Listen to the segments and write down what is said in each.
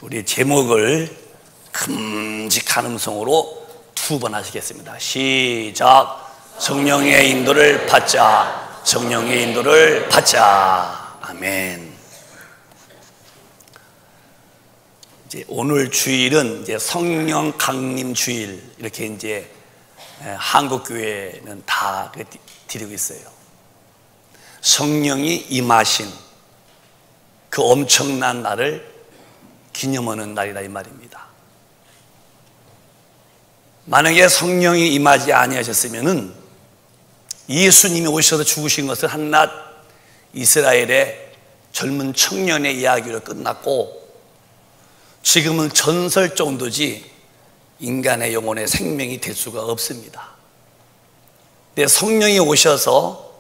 우리 제목을 큼직한 음성으로 2번 하시겠습니다. 시작. 성령의 인도를 받자. 성령의 인도를 받자. 아멘. 이제 오늘 주일은 이제 성령 강림 주일, 이렇게 이제 한국 교회는 다 드리고 있어요. 성령이 임하신 그 엄청난 날을 기념하는 날이다 이 말입니다. 만약에 성령이 임하지 아니하셨으면은 예수님이 오셔서 죽으신 것은 한낱 이스라엘의 젊은 청년의 이야기로 끝났고, 지금은 전설 정도지 인간의 영혼의 생명이 될 수가 없습니다. 근데 성령이 오셔서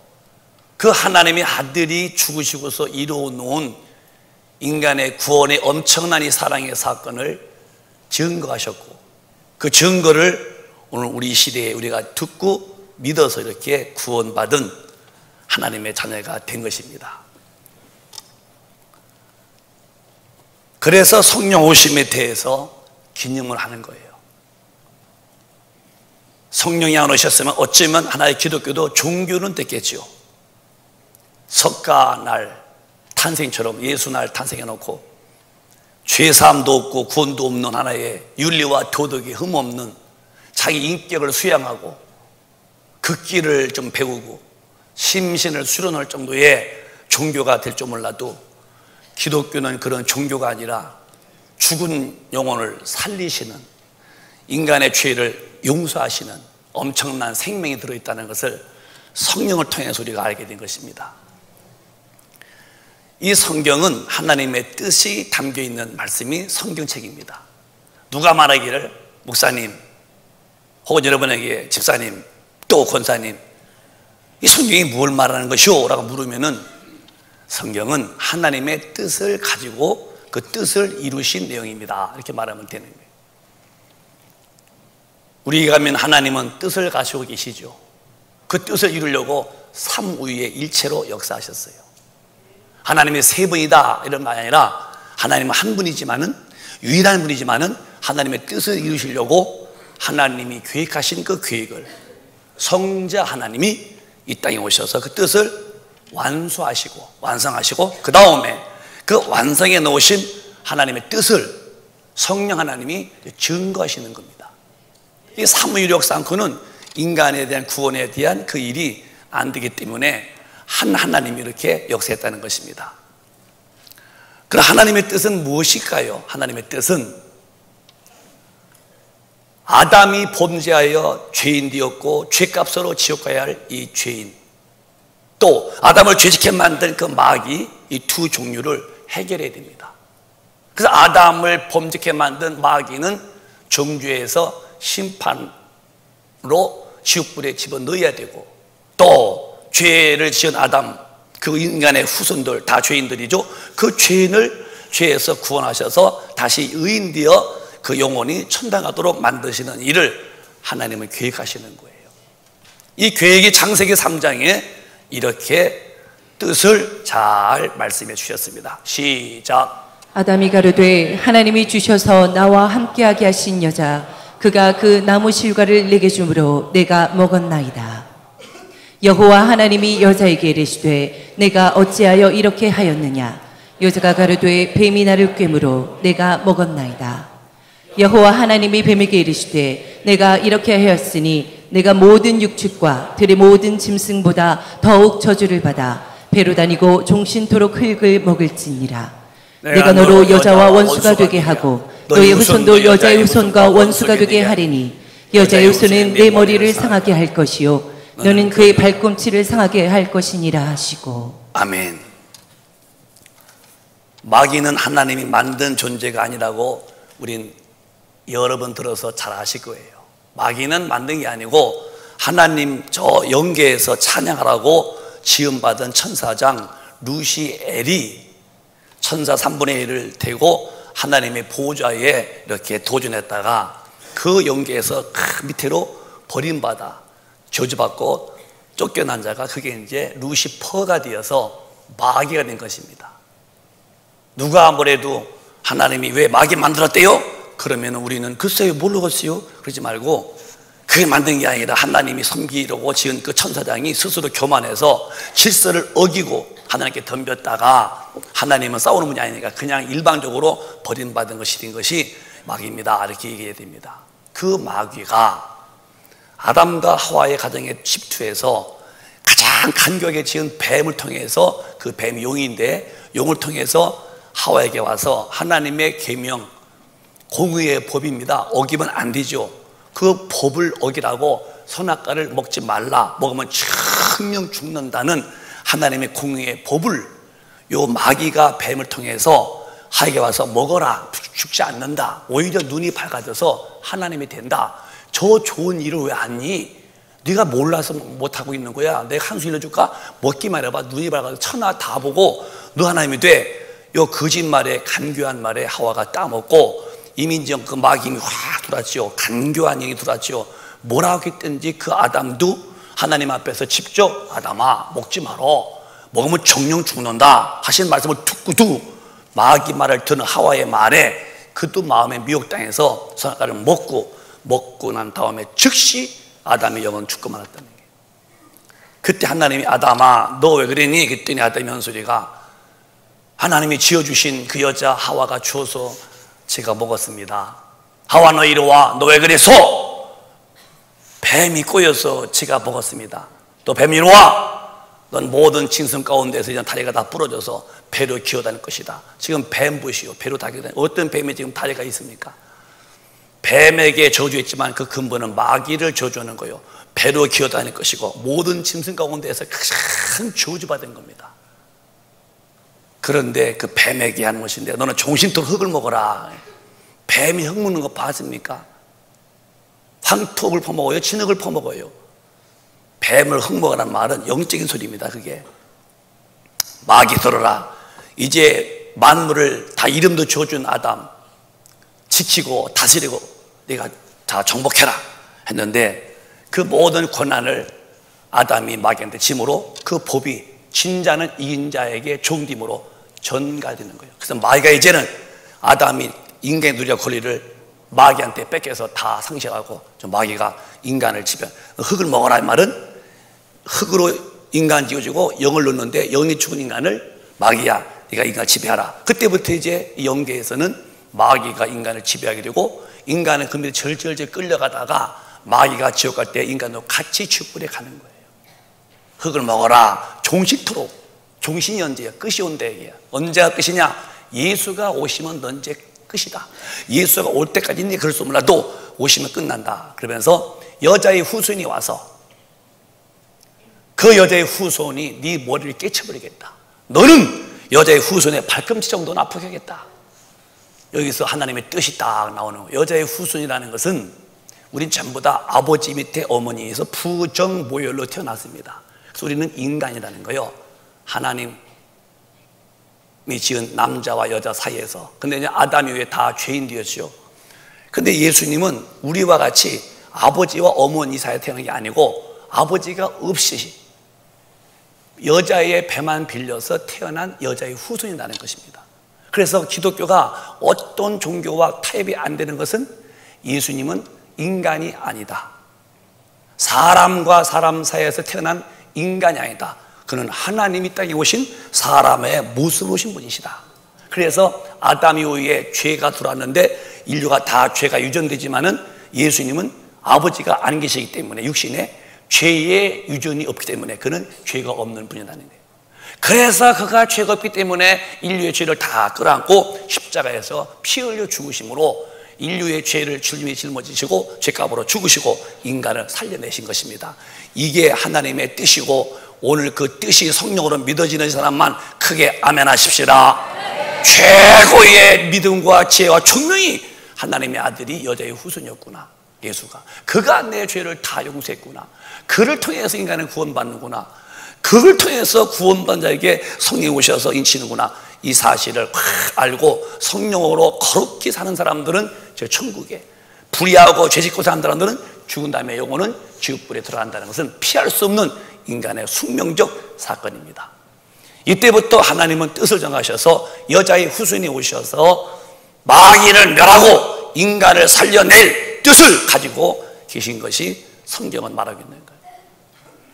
그 하나님의 아들이 죽으시고서 이루어놓은 인간의 구원의 엄청난 이 사랑의 사건을 증거하셨고, 그 증거를 오늘 우리 시대에 우리가 듣고 믿어서 이렇게 구원받은 하나님의 자녀가 된 것입니다. 그래서 성령 오심에 대해서 기념을 하는 거예요. 성령이 안 오셨으면 어쩌면 하나의 기독교도 종교는 됐겠죠. 석가날 탄생처럼 예수날 탄생해놓고 죄사함도 없고 구원도 없는 하나의 윤리와 도덕이 흠없는 자기 인격을 수양하고 그 길을 좀 배우고 심신을 수련할 정도의 종교가 될 줄 몰라도, 기독교는 그런 종교가 아니라 죽은 영혼을 살리시는, 인간의 죄를 용서하시는 엄청난 생명이 들어있다는 것을 성령을 통해서 우리가 알게 된 것입니다. 이 성경은 하나님의 뜻이 담겨있는 말씀이 성경책입니다. 누가 말하기를, 목사님 혹은 여러분에게 집사님 또 권사님, 이 성경이 뭘 말하는 것이오? 라고 물으면은 성경은 하나님의 뜻을 가지고 그 뜻을 이루신 내용입니다, 이렇게 말하면 되는 거예요. 우리가 가면 하나님은 뜻을 가지고 계시죠. 그 뜻을 이루려고 삼위의 일체로 역사하셨어요. 하나님의 세 분이다 이런 말이 아니라, 하나님은 한 분이지만은, 유일한 분이지만은 하나님의 뜻을 이루시려고 하나님이 계획하신 그 계획을 성자 하나님이 이 땅에 오셔서 그 뜻을 완수하시고 완성하시고, 그 다음에 그 완성해 놓으신 하나님의 뜻을 성령 하나님이 증거하시는 겁니다. 이 삼위일체 역사 않고는 인간에 대한 구원에 대한 그 일이 안 되기 때문에 한 하나님이 이렇게 역사했다는 것입니다. 그럼 하나님의 뜻은 무엇일까요? 하나님의 뜻은 아담이 범죄하여 죄인 되었고 죄값으로 지옥 가야 할 이 죄인, 또 아담을 죄짓게 만든 그 마귀, 이 두 종류를 해결해야 됩니다. 그래서 아담을 범죄케 만든 마귀는 정죄에서 심판으로 지옥불에 집어넣어야 되고, 또 죄를 지은 아담, 그 인간의 후손들 다 죄인들이죠. 그 죄에서 구원하셔서 다시 의인되어 그 영혼이 천당 가도록 만드시는 일을 하나님은 계획하시는 거예요. 이 계획이 창세기 3장에 이렇게 뜻을 잘 말씀해 주셨습니다. 시작. 아담이 가로되 하나님이 주셔서 나와 함께하게 하신 여자, 그가 그 나무 실과를 내게 주므로 내가 먹었나이다. 여호와 하나님이 여자에게 이르시되 내가 어찌하여 이렇게 하였느냐? 여자가 가로되 뱀이 나를 꿰므로 내가 먹었나이다. 여호와 하나님이 뱀에게 이르시되 내가 이렇게 하였으니 내가 모든 육축과 들의 모든 짐승보다 더욱 저주를 받아 배로 다니고 종신토록 흙을 먹을지니라. 내가 너로 여자와 원수가 되게 하고 너의 후손도 여자의 후손과 원수가 되게 하리니, 여자의 후손은 내 머리를 상하게 할 것이요 너는 그의 발꿈치를 상하게 할 것이니라 하시고. 아멘. 마귀는 하나님이 만든 존재가 아니라고 우린 여러 번 들어서 잘 아실 거예요. 마귀는 만든 게 아니고 하나님 저 영계에서 찬양하라고 지음받은 천사장 루시엘이 천사 3분의 1을 대고 하나님의 보좌에 이렇게 도전했다가 그 영계에서 밑으로 버림받아 저주받고 쫓겨난 자가, 그게 이제 루시퍼가 되어서 마귀가 된 것입니다. 누가 아무래도 하나님이 왜 마귀 만들었대요? 그러면 우리는 글쎄요 모르겠어요 그러지 말고, 그게 만든 게 아니라 하나님이 섬기려고 지은 그 천사장이 스스로 교만해서 질서를 어기고 하나님께 덤볐다가, 하나님은 싸우는 분이 아니니까 그냥 일방적으로 버림받은 것이 된 것이 마귀입니다, 이렇게 얘기해야 됩니다. 그 마귀가 아담과 하와의 가정의 집투에서 가장 간교하게 지은 뱀을 통해서, 그 뱀이 용인데 용을 통해서 하와에게 와서 하나님의 계명, 공의의 법입니다, 어기면 안 되죠. 그 법을 어기라고 선악과를 먹지 말라, 먹으면 천명 죽는다는 하나님의 공의의 법을 요 마귀가 뱀을 통해서 하에게 와서 먹어라, 죽지 않는다, 오히려 눈이 밝아져서 하나님이 된다, 저 좋은 일을 왜 하니? 네가 몰라서 못하고 있는 거야, 내가 한 수 일러줄까? 먹기만 해봐, 눈이 밝아서 천하 다 보고 너 하나님이 돼. 요 거짓말에, 간교한 말에 하와가 따먹고 이민정 그 마귀가 확 들어왔죠. 간교한 영이 들어왔죠. 뭐라고 했든지 그 아담도 하나님 앞에서 직접 아담아 먹지 말어, 먹으면 정령 죽는다 하신 말씀을 듣고도 마귀 말을 듣는 하와의 말에 그도 마음에 미혹당해서 선악과를 먹고 난 다음에 즉시 아담의 영은 죽고 말았다는 거예요. 그때 하나님이 아담아 너 왜 그러니? 그랬더니 아담이 한 소리가, 하나님이 지어주신 그 여자 하와가 주어서 제가 먹었습니다. 하와 너 이리 와. 너 왜 그래서? 뱀이 꼬여서 제가 먹었습니다. 또 뱀이 이리 와. 넌 모든 짐승 가운데서 이제 다리가 다 부러져서 배로 기어다닐 것이다. 지금 뱀부시요, 배로 다 기어다니고, 어떤 뱀이 지금 다리가 있습니까? 뱀에게 저주했지만 그 근본은 마귀를 저주하는 거예요. 배로 기어다닐 것이고 모든 짐승 가운데에서 큰 저주받은 겁니다. 그런데 그 뱀에게 하는 것인데, 너는 종신토록 흙을 먹어라. 뱀이 흙 먹는 거 봤습니까? 황토흙을 퍼먹어요, 진흙을 퍼먹어요. 뱀을 흙 먹으라는 말은 영적인 소리입니다. 그게 마귀 들어라, 이제 만물을 다 이름도 줘준 아담 지키고 다스리고 네가 다 정복해라 했는데, 그 모든 권한을 아담이 마귀한테 짐으로 그 법이 진자는 이긴 자에게 종됨으로 전가되는 거예요. 그래서 마귀가 이제는 아담이 인간의 누리와 권리를 마귀한테 뺏겨서 다 상실하고, 마귀가 인간을 지배, 흙을 먹어라 이 말은 흙으로 인간 지어주고 영을 넣는데, 영이 죽은 인간을 마귀야 네가 인간을 지배하라. 그때부터 이제 영계에서는 마귀가 인간을 지배하게 되고, 인간은 그 밑에 절절절 끌려가다가 마귀가 지옥 갈 때 인간도 같이 지옥불에 가는 거예요. 흙을 먹어라, 종식토록. 종신이 언제야? 끝이 온다 얘기야. 언제가 끝이냐? 예수가 오시면 언제 끝이다. 예수가 올 때까지 네 그럴 수 몰라도 오시면 끝난다. 그러면서 여자의 후손이 와서 그 여자의 후손이 네 머리를 깨쳐버리겠다. 너는 여자의 후손의 발꿈치 정도는 아프게 하겠다. 여기서 하나님의 뜻이 딱 나오는 거예요. 여자의 후손이라는 것은 우린 전부 다 아버지 밑에 어머니에서 부정모혈로 태어났습니다. 그래서 우리는 인간이라는 거예요. 하나님이 지은 남자와 여자 사이에서. 근데 이제 아담 이후에 다 죄인 되었죠. 근데 예수님은 우리와 같이 아버지와 어머니 사이에 태어난 게 아니고, 아버지가 없이 여자의 배만 빌려서 태어난 여자의 후손이라는 것입니다. 그래서 기독교가 어떤 종교와 타협이 안 되는 것은, 예수님은 인간이 아니다, 사람과 사람 사이에서 태어난 인간이 아니다, 그는 하나님이 땅에 오신 사람의 모습으로 오신 분이시다. 그래서 아담 이후에 죄가 들어왔는데 인류가 다 죄가 유전되지만은 예수님은 아버지가 안 계시기 때문에 육신에 죄의 유전이 없기 때문에 그는 죄가 없는 분이라는 거예요. 그래서 그가 죄가 없기 때문에 인류의 죄를 다 끌어안고 십자가에서 피 흘려 죽으심으로 인류의 죄를 주님이 짊어지시고 죄값으로 죽으시고 인간을 살려내신 것입니다. 이게 하나님의 뜻이고, 오늘 그 뜻이 성령으로 믿어지는 사람만 크게 아멘 하십시다. 최고의 믿음과 지혜와 총명이 하나님의 아들이 여자의 후손이었구나. 예수가 그가 내 죄를 다 용서했구나. 그를 통해서 인간은 구원받는구나. 그를 통해서 구원받은 자에게 성령이 오셔서 인치는구나. 이 사실을 확 알고 성령으로 거룩히 사는 사람들은 저 천국에, 불의하고 죄짓고 사는 사람들은 죽은 다음에 영혼은 지옥불에 들어간다는 것은 피할 수 없는 인간의 숙명적 사건입니다. 이때부터 하나님은 뜻을 정하셔서 여자의 후손이 오셔서 마귀를 멸하고 인간을 살려낼 뜻을 가지고 계신 것이 성경은 말하고 있는 거예요.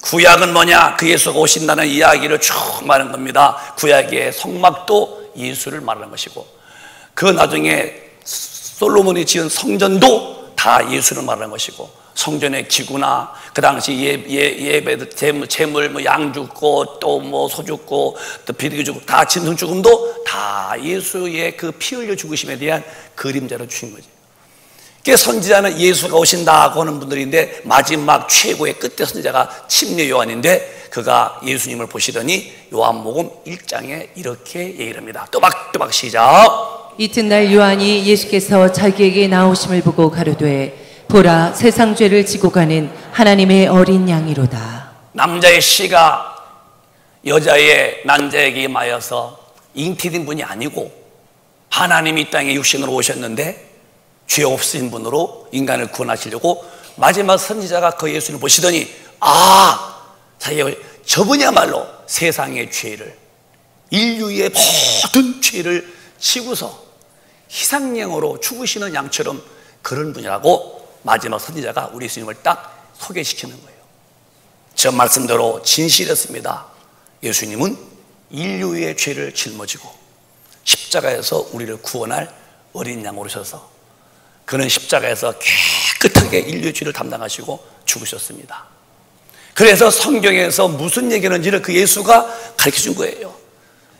구약은 뭐냐? 그 예수가 오신다는 이야기를 쭉 말하는 겁니다. 구약의 성막도 예수를 말하는 것이고, 그 나중에 솔로몬이 지은 성전도 다 예수를 말하는 것이고, 성전의 기구나 그 당시 예배들 재물 뭐 양 죽고 또 뭐 소 죽고 또 비둘기 죽고 다 짐승 죽음도 다 예수의 그 피 흘려 죽으심에 대한 그림자로 주신 거죠. 그 선지자는 예수가 오신다고 하는 분들인데, 마지막 최고의 끝의 선지자가 침례 요한인데, 그가 예수님을 보시더니 요한복음 1장에 이렇게 얘기를 합니다. 또박또박 시작. 이튿날 요한이 예수께서 자기에게 나오심을 보고 가로되 보라, 세상 죄를 지고 가는 하나님의 어린 양이로다. 남자의 씨가 여자의 난자에게 임하여서 잉태된 분이 아니고 하나님이 이 땅에 육신으로 오셨는데 죄 없으신 분으로 인간을 구원하시려고 마지막 선지자가 그 예수를 보시더니, 자기가 저분이야말로 세상의 죄를, 인류의 모든 죄를 지고서 희생양으로 죽으시는 양처럼 그런 분이라고 마지막 선지자가 우리 예수님을 딱 소개시키는 거예요. 저 말씀대로 진실했습니다. 예수님은 인류의 죄를 짊어지고 십자가에서 우리를 구원할 어린 양으로 오셔서 그는 십자가에서 깨끗하게 인류의 죄를 담당하시고 죽으셨습니다. 그래서 성경에서 무슨 얘기하는지를 그 예수가 가르쳐준 거예요.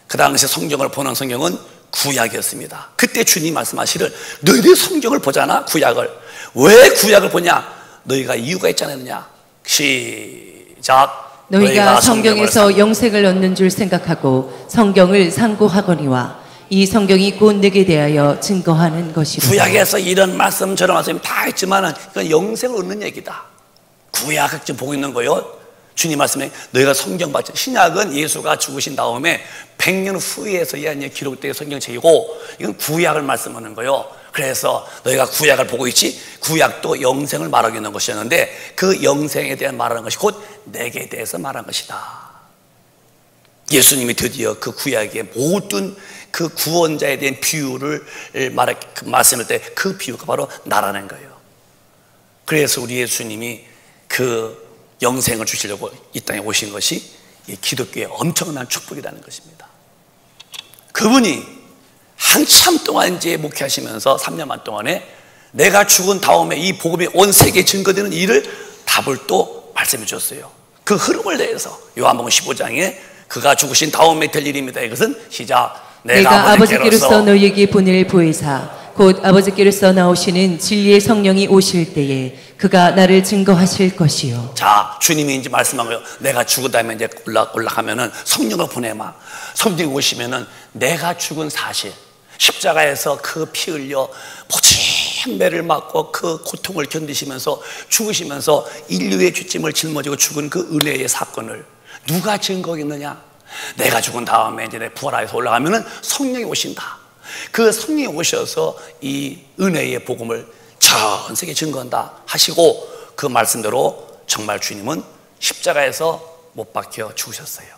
그 당시 성경을 보는 성경은 구약이었습니다. 그때 주님 말씀하시를, 너희들이 성경을 보잖아. 구약을 왜 구약을 보냐? 너희가 이유가 있지 않느냐? 시작. 너희가 성경에서 영생을 얻는 줄 생각하고 성경을 상고하거니와 이 성경이 곧 내게 대하여 증거하는 것이다. 구약에서 이런 말씀 저런 말씀 다 있지만 그건 영생을 얻는 얘기다. 구약 지금 보고 있는 거요. 주님 말씀에 너희가 성경 봤지. 신약은 예수가 죽으신 다음에 100년 후에서야 기록된 성경책이고, 이건 구약을 말씀하는 거예요. 그래서 너희가 구약을 보고 있지. 구약도 영생을 말하고 있는 것이었는데 그 영생에 대한 말하는 것이 곧 내게 대해서 말한 것이다. 예수님이 드디어 그 구약의 모든 그 구원자에 대한 비유를 말씀할 때 그 비유가 바로 나라는 거예요. 그래서 우리 예수님이 그 영생을 주시려고 이 땅에 오신 것이 이 기독교의 엄청난 축복이라는 것입니다. 그분이 한참 동안 이제 목회하시면서 3년 반 동안에 내가 죽은 다음에 이 복음이 온 세계에 증거되는 일을 답을 또 말씀해 주셨어요. 그 흐름을 대해서 요한복음 15장에 그가 죽으신 다음에 될 일입니다. 이것은 시작. 내가 아버지께로서 너희에게 보낼 보혜사 곧 아버지께로서 나오시는 진리의 성령이 오실 때에 그가 나를 증거하실 것이요. 자, 주님이 이제 말씀한 거예요. 내가 죽은 다음에 이제 올라가면은 성령을 보내마. 성령이 오시면은 내가 죽은 사실, 십자가에서 그 피 흘려 모진 매를 맞고 그 고통을 견디시면서 죽으시면서 인류의 죄짐을 짊어지고 죽은 그 은혜의 사건을 누가 증거하겠느냐? 내가 죽은 다음에 이제 부활하여서 올라가면은 성령이 오신다. 그 성령이 오셔서 이 은혜의 복음을 전 세계에 증거한다 하시고, 그 말씀대로 정말 주님은 십자가에서 못 박혀 죽으셨어요.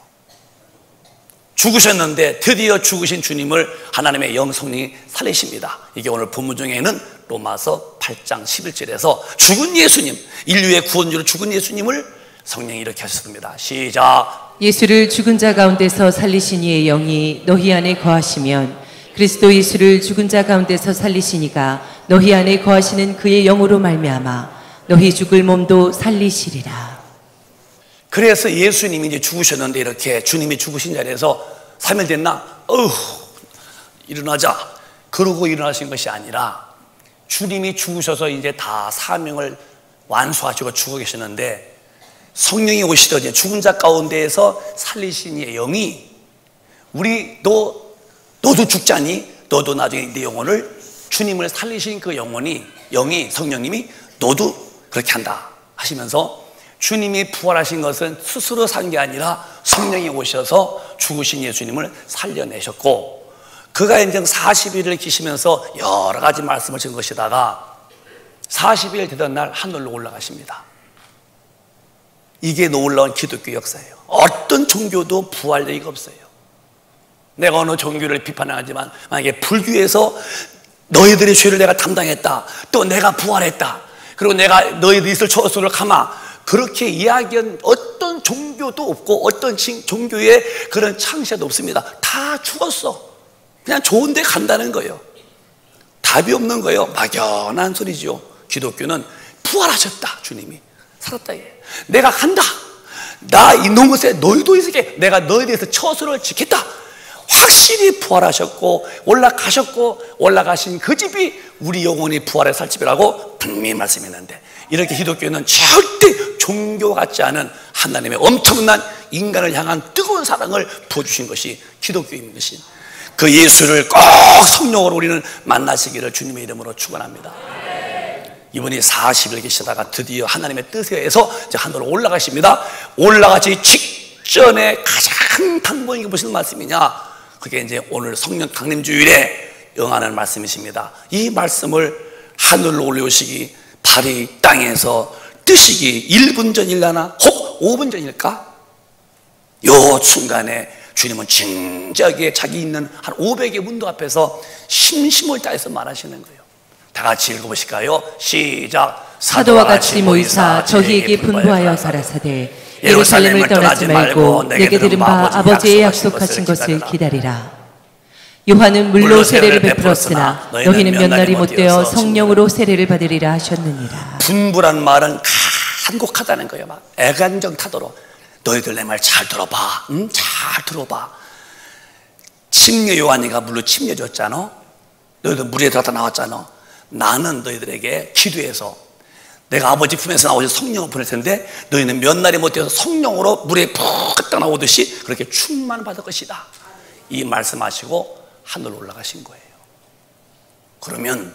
죽으셨는데 드디어 죽으신 주님을 하나님의 영 성령이 살리십니다. 이게 오늘 본문 중에는 로마서 8장 11절에서 죽은 예수님, 인류의 구원주로 죽은 예수님을 성령이 이렇게 하셨습니다. 시작. 예수를 죽은 자 가운데서 살리신 이의 영이 너희 안에 거하시면 그리스도 예수를 죽은 자 가운데서 살리신 이가 너희 안에 거하시는 그의 영으로 말미암아 너희 죽을 몸도 살리시리라. 그래서 예수님이 이제 죽으셨는데 이렇게 주님이 죽으신 자리에서 3일 됐나? 일어나자. 그러고 일어나신 것이 아니라 주님이 죽으셔서 이제 다 사명을 완수하시고 죽어 계시는데 성령이 오시더니 죽은 자 가운데에서 살리신 이의 영이 너도 죽자니 너도 나중에 네 영혼을 주님을 살리신 그 영이 성령님이 너도 그렇게 한다 하시면서 주님이 부활하신 것은 스스로 산 게 아니라 성령이 오셔서 죽으신 예수님을 살려내셨고, 그가 이제 40일을 계시면서 여러 가지 말씀을 준 것이다가 40일 되던 날 하늘로 올라가십니다. 이게 놀라운 기독교 역사예요. 어떤 종교도 부활 얘기가 없어요. 내가 어느 종교를 비판하지만 만약에 불교에서 너희들의 죄를 내가 담당했다. 또 내가 부활했다. 그리고 내가 너희들 있을 처소를 감아. 그렇게 이야기한 어떤 종교도 없고 어떤 종교의 그런 창시도 없습니다. 다 죽었어. 그냥 좋은 데 간다는 거예요. 답이 없는 거예요. 막연한 소리죠. 기독교는 부활하셨다. 주님이 살았다. 내가 간다. 나 있는 곳에 너희도 있을게. 내가 너희에 대해서 처소를 지켰다. 확실히 부활하셨고 올라가셨고 올라가신 그 집이 우리 영혼이 부활해 살 집이라고 분명히 말씀했는데, 이렇게 기독교는 절대 종교 같지 않은 하나님의 엄청난 인간을 향한 뜨거운 사랑을 부어주신 것이 기독교인 것이, 그 예수를 꼭 성령으로 우리는 만나시기를 주님의 이름으로 축원합니다. 이분이 40일 계시다가 드디어 하나님의 뜻에 의해서 이제 하늘로 올라가십니다. 올라가기 직전에 가장 당부하게 무슨 말씀이냐? 그게 이제 오늘 성령 강림주일에 응하는 말씀이십니다. 이 말씀을 하늘로 올려오시기, 발이 땅에서 뜨시기 1분 전일라나 혹 5분 전일까? 요 순간에 주님은 진지하게 자기 있는 한 500의 문도 앞에서 심심을 다해서 말하시는 거예요. 다 같이 읽어보실까요? 시작. 사도와 같이 모이사 저희에게 분부하여 가라사대 예루살렘을 떠나지 말고 내게 들은 바 아버지의 약속하신 것을 기다리라. 요한은 물로 세례를 베풀었으나 너희는 몇 날이 못되어 성령으로 세례를 받으리라 하셨느니라. 분부란 말은 간곡하다는 거예요. 막 애간정 타도록 너희들 내 말 잘 들어봐. 잘 들어봐. 침례 요한이가 물로 침례 줬잖아. 너희들 물에 들어갔다 나왔잖아. 나는 너희들에게 기도해서 내가 아버지 품에서 나오신 성령을 보낼 텐데 너희는 몇 날이 못되어서 성령으로 물에 푹 갔다 나오듯이 그렇게 충만받을 것이다. 이 말씀하시고 하늘로 올라가신 거예요. 그러면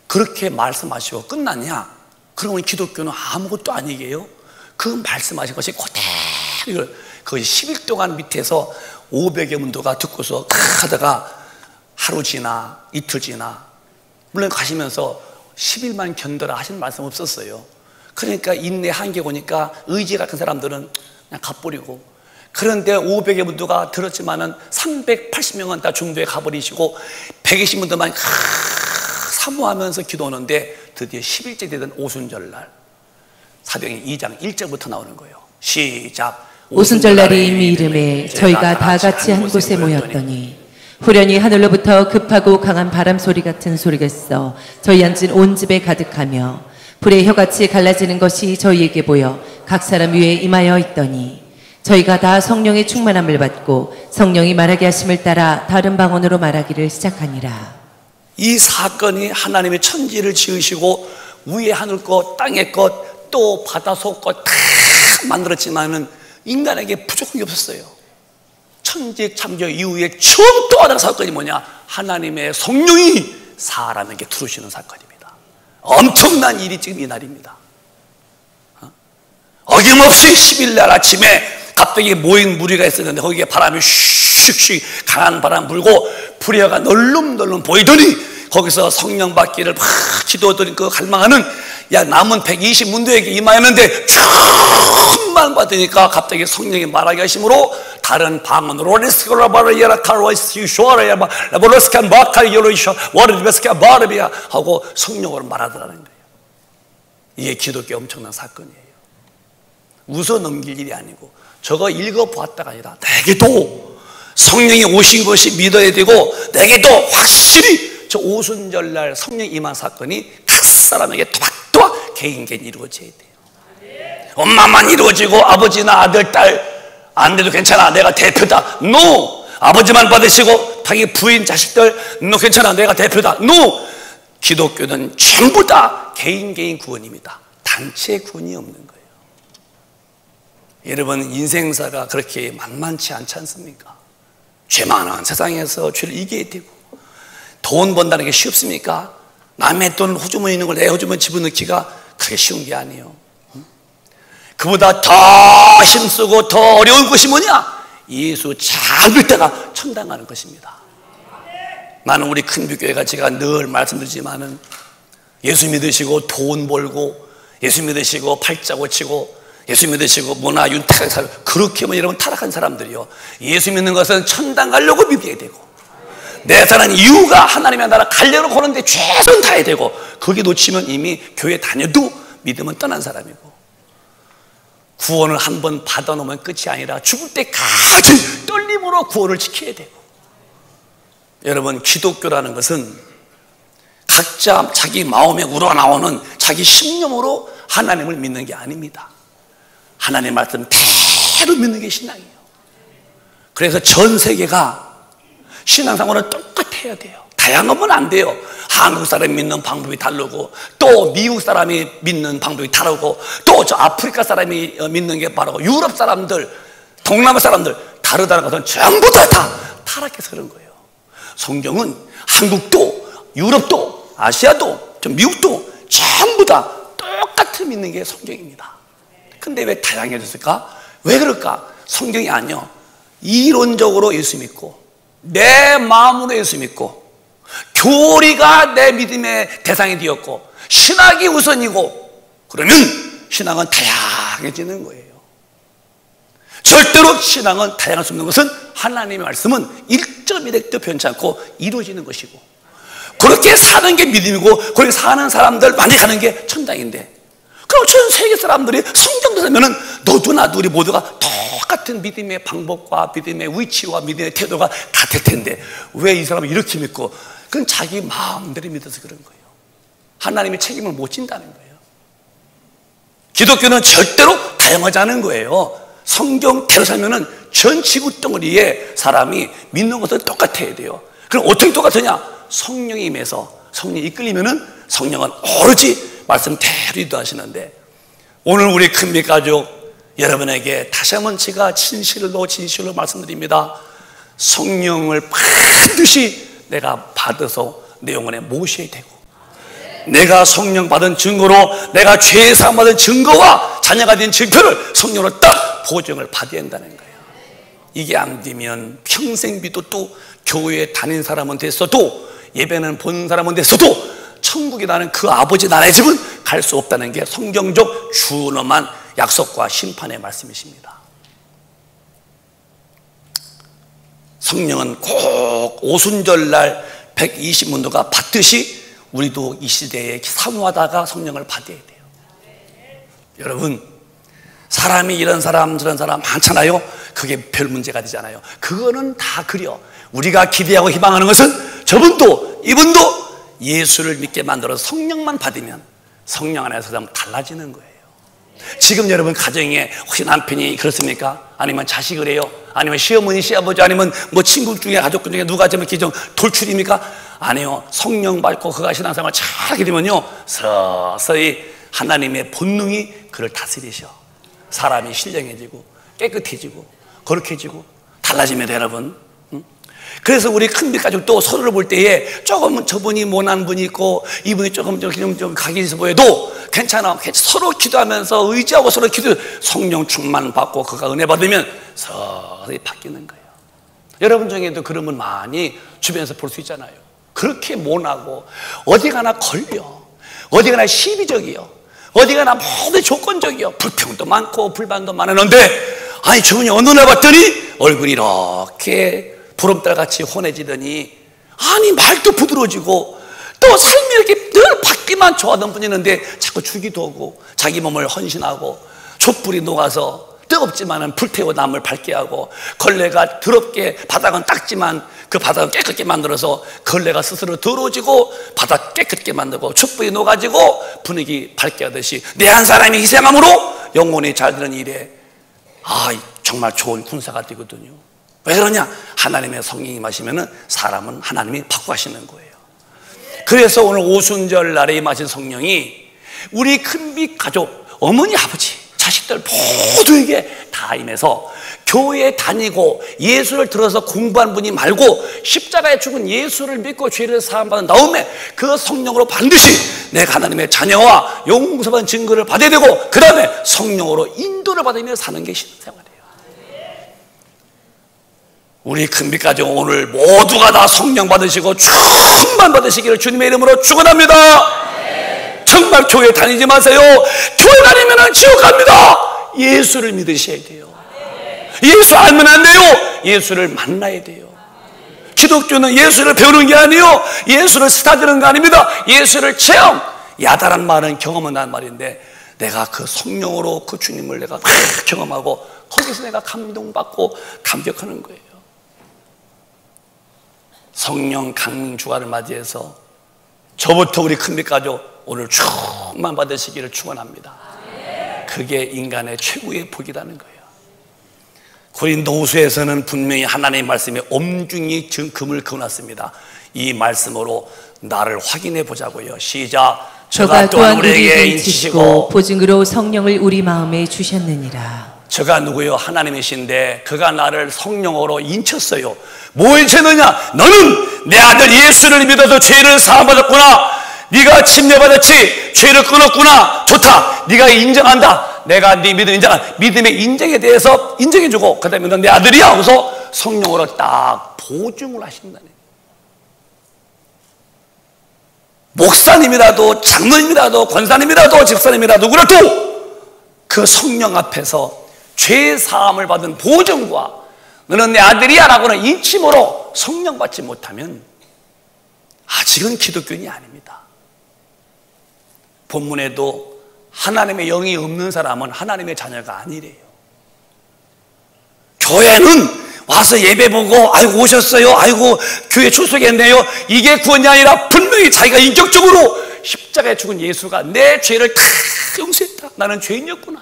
그렇게 말씀하시고 끝났냐? 그러면 기독교는 아무것도 아니게요. 그 말씀하신 것이 그대로 거의 10일 동안 밑에서 500여 문도가 듣고서 하다가 하루 지나 이틀 지나, 물론 가시면서 10일만 견뎌라 하신 말씀 없었어요. 그러니까 인내 한계 오니까 의지가 큰 사람들은 그냥 가버리고, 그런데 500의 문도가 들었지만은 380명은 다 중도에 가버리시고 120문도만 사모하면서 기도하는데 드디어 10일째 되던 오순절날 사도행전 2장 1절부터 나오는 거예요. 시작. 오순절날이 이미 이름에 저희가 다 같이 한 곳에 모였더니 후련히 하늘로부터 급하고 강한 바람소리 같은 소리가 있어 저희 앉은 온 집에 가득하며 불의 혀같이 갈라지는 것이 저희에게 보여 각 사람 위에 임하여 있더니 저희가 다 성령의 충만함을 받고 성령이 말하게 하심을 따라 다른 방언으로 말하기를 시작하니라. 이 사건이 하나님의 천지를 지으시고 위에 하늘 것 땅의 것 또 바다 속 것 다 만들었지만은 인간에게 부족한 게 없었어요. 천지 창조 이후에 처음 또 하나 사건이 뭐냐? 하나님의 성령이 사람에게 들어오시는 사건입니다. 엄청난 일이 지금 이 날입니다. 어김없이 10일날 아침에 갑자기 모인 무리가 있었는데 거기에 바람이 슉슉 강한 바람 불고 불의가 널름널름 보이더니 거기서 성령 받기를 막 기도하더니 그 갈망하는 남은 120문도에게 임하였는데 충만 받으니까 갑자기 성령이 말하게 하심으로 다른 방언으로 하고 성령으로 말하더라는 거예요. 이게 기독교의 엄청난 사건이에요. 웃어 넘길 일이 아니고 저거 읽어보았다가 아니라 내게도 성령이 오신 것이 믿어야 되고 내게도 확실히 저 오순절날 성령 임한 사건이 각 사람에게 또박또박 개인 이루어져야 돼요. 엄마만 이루어지고 아버지나 아들, 딸 안 돼도 괜찮아 내가 대표다. NO! 아버지만 받으시고 자기 부인, 자식들 NO! 괜찮아 내가 대표다. NO! 기독교는 전부 다 개인 구원입니다. 단체 구원이 없는 거예요. 여러분 인생사가 그렇게 만만치 않지 않습니까? 죄 많은 세상에서 죄를 이겨야 되고 돈 번다는 게 쉽습니까? 남의 돈 호주머니에 있는 걸 내 호주머니에 집어넣기가 그렇게 쉬운 게 아니에요. 그보다 더 힘쓰고 더 어려운 것이 뭐냐? 예수 잘 믿다가 천당 가는 것입니다. 나는 우리 큰빛교회가 제가 늘 말씀드리지만은 예수 믿으시고 돈 벌고 예수 믿으시고 팔자 고치고 예수 믿으시고 문화 윤택한 사람, 그렇게 하면 여러분 타락한 사람들이요. 예수 믿는 것은 천당 가려고 믿어야 되고 내 사는 이유가 하나님의 나라 가려고 하는데 최선 다해야 되고, 거기 놓치면 이미 교회 다녀도 믿음은 떠난 사람이고, 구원을 한번 받아놓으면 끝이 아니라 죽을 때까지 떨림으로 구원을 지켜야 되고. 여러분, 기독교라는 것은 각자 자기 마음에 우러나오는 자기 신념으로 하나님을 믿는 게 아닙니다. 하나님의 말씀 대로 믿는 게 신앙이에요. 그래서 전 세계가 신앙생활을 똑같아야 돼요. 다양하면 안 돼요. 한국 사람이 믿는 방법이 다르고, 또 미국 사람이 믿는 방법이 다르고, 또 저 아프리카 사람이 믿는 게 다르고, 유럽 사람들, 동남아 사람들 다르다는 것은 전부 다 타락해서 그런 거예요. 성경은 한국도, 유럽도, 아시아도, 미국도 전부 다 똑같이 믿는 게 성경입니다. 근데 왜 다양해졌을까? 왜 그럴까? 성경이 아니요, 이론적으로 예수 믿고, 내 마음으로 예수 믿고, 교리가 내 믿음의 대상이 되었고, 신학이 우선이고, 그러면 신앙은 다양해지는 거예요. 절대로 신앙은 다양할 수 없는 것은 하나님의 말씀은 1.1획도 변치 않고 이루어지는 것이고, 그렇게 사는 게 믿음이고, 그렇게 사는 사람들 많이 가는 게 천당인데, 그럼 전 세계 사람들이 성경도 보면은 너도 나도 우리 모두가 똑같은 믿음의 방법과 믿음의 위치와 믿음의 태도가 같을 텐데 왜 이 사람은 이렇게 믿고? 그건 자기 마음대로 믿어서 그런 거예요. 하나님의 책임을 못 진다는 거예요. 기독교는 절대로 다양하지 않은 거예요. 성경대로 살면은 전 지구 덩어리에 사람이 믿는 것은 똑같아야 돼요. 그럼 어떻게 똑같으냐? 성령이 임해서, 성령이 이끌리면은 성령은 오로지 말씀대로 인도하시는데, 오늘 우리 큰빛 가족 여러분에게 다시 한번 제가 진실로 말씀드립니다. 성령을 반드시 내가 받아서 내 영혼에 모셔야 되고, 내가 성령 받은 증거로, 내가 죄 사함 받은 증거와 자녀가 된 증표를 성령으로 딱 보증을 받아야 한다는 거예요. 이게 안 되면 평생 믿어도, 교회에 다닌 사람은 됐어도, 예배는 본 사람은 됐어도 천국이라는 그 아버지 나라의 집은 갈 수 없다는 게 성경적 준엄한 약속과 심판의 말씀이십니다. 성령은 꼭 오순절날 120문도가 받듯이 우리도 이 시대에 사모하다가 성령을 받아야 돼요. 여러분, 사람이 이런 사람 저런 사람 많잖아요. 그게 별 문제가 되잖아요. 그거는 다 그려. 우리가 기대하고 희망하는 것은 저분도 이분도 예수를 믿게 만들어서 성령만 받으면 성령 안에서 좀 달라지는 거예요. 지금 여러분 가정에 혹시 남편이 그렇습니까? 아니면 자식을 해요? 아니면 시어머니, 시아버지, 아니면 뭐 친구 중에 가족 중에 누가 좀 기정 돌출입니까? 아니요. 성령 받고 그가 신앙생활 잘 하게 되면요, 서서히 하나님의 본능이 그를 다스리셔. 사람이 신령해지고 깨끗해지고 거룩해지고 달라집니다, 여러분. 그래서 우리 큰빛 가족도 서로를 볼 때에 조금 저분이 모난 분이 있고 이분이 조금 좀 각이 있어 보여도 괜찮아. 서로 기도하면서 의지하고 서로 성령 충만 받고 그가 은혜 받으면 서서히 바뀌는 거예요. 여러분 중에도 그런 분 많이 주변에서 볼 수 있잖아요. 그렇게 모나고 어디 가나 걸려, 어디 가나 시비적이요, 어디 가나 모두 조건적이요, 불평도 많고 불만도 많았는데, 아니 저분이 어느 날 봤더니 얼굴이 이렇게 보름달같이 환해지더니, 아니 말도 부드러워지고 또 삶이 이렇게 늘 받기만 좋아하던 분이 있는데 자꾸 주기도 하고 자기 몸을 헌신하고 촛불이 녹아서 뜨겁지만은 불태워 남을 밝게 하고, 걸레가 더럽게 바닥은 닦지만 그 바닥은 깨끗게 만들어서 걸레가 스스로 더러워지고 바닥 깨끗게 만들고 촛불이 녹아지고 분위기 밝게 하듯이 내 한 사람이 희생함으로 영혼이 잘 되는 일에 정말 좋은 군사가 되거든요. 왜 그러냐? 하나님의 성령이 임하시면은 사람은 하나님이 바꾸시는 거예요. 그래서 오늘 오순절 날에 임하신 성령이 우리 큰빛 가족, 어머니, 아버지, 자식들 모두에게 다 임해서 교회에 다니고 예수를 들어서 공부한 분이 말고 십자가에 죽은 예수를 믿고 죄를 사함받은 다음에 그 성령으로 반드시 내가 하나님의 자녀와 용서받은 증거를 받아야 되고, 그 다음에 성령으로 인도를 받으며 사는 게 신앙생활이에요. 우리 큰빛 가족 오늘 모두가 다 성령 받으시고 충만 받으시기를 주님의 이름으로 축원합니다. 정말 교회 다니지 마세요. 교회 다니면 지옥 갑니다. 예수를 믿으셔야 돼요. 예수 알면 안 돼요. 예수를 만나야 돼요. 기독교는 예수를 배우는 게 아니요, 예수를 스타드는 거 아닙니다. 예수를 체험, 야다란 말은 경험한다는 말인데, 내가 그 성령으로 그 주님을 내가 경험하고 거기서 내가 감동받고 감격하는 거예요. 성령 강림 주간을 맞이해서 저부터 우리 큰빛 가족 오늘 충만 받으시기를 축원합니다. 그게 인간의 최고의 복이라는 거예요. 고린도후서에서는 분명히 하나님의 말씀에 엄중히 금을 그어놨습니다. 이 말씀으로 나를 확인해 보자고요. 시작. 저가 또한 우리에게 인치시고 보증으로 성령을 우리 마음에 주셨느니라. 저가 누구요? 하나님이신데 그가 나를 성령으로 인쳤어요. 뭐 인쳤느냐? 너는 내 아들 예수를 믿어서 죄를 사함받았구나. 네가 침례받았지. 죄를 끊었구나. 좋다. 네가 인정한다. 내가 네 믿음 인정한 믿음의 인정에 대해서 인정해주고, 그 다음에 넌 내 아들이야 하고서 성령으로 딱 보증을 하신다네. 목사님이라도 장로님이라도 권사님이라도 집사님이라도 누구라도 그 성령 앞에서 죄 사함을 받은 보증과 너는 내 아들이야 라고는 인침으로 성령 받지 못하면 아직은 기독교인이 아닙니다. 본문에도 하나님의 영이 없는 사람은 하나님의 자녀가 아니래요. 교회는 와서 예배 보고 아이고 오셨어요, 아이고 교회 출석했네요, 이게 구원이 아니라 분명히 자기가 인격적으로 십자가에 죽은 예수가 내 죄를 다 용서했다. 나는 죄인이었구나,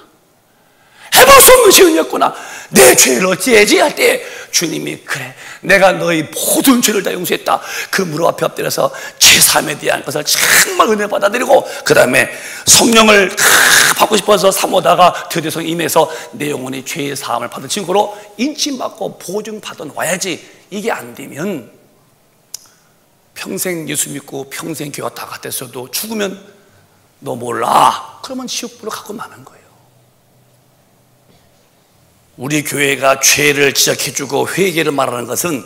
해볼 수 없는 죄인이었구나, 내 죄를 어찌해야지 할 때 주님이 그래 내가 너희 모든 죄를 다 용서했다. 그 무릎 앞에 엎드려서 죄사함에 대한 것을 정말 은혜 받아들이고, 그 다음에 성령을 받고 싶어서 사모다가 드디어 성령 임해서 내 영혼이 죄의 사함을 받은 친구로 인침받고 보증받아 와야지. 이게 안 되면 평생 예수 믿고 평생 교회가 다 같았어도 죽으면 너 몰라 그러면 지옥불로 갖고 마는 거예요. 우리 교회가 죄를 지적해주고 회개를 말하는 것은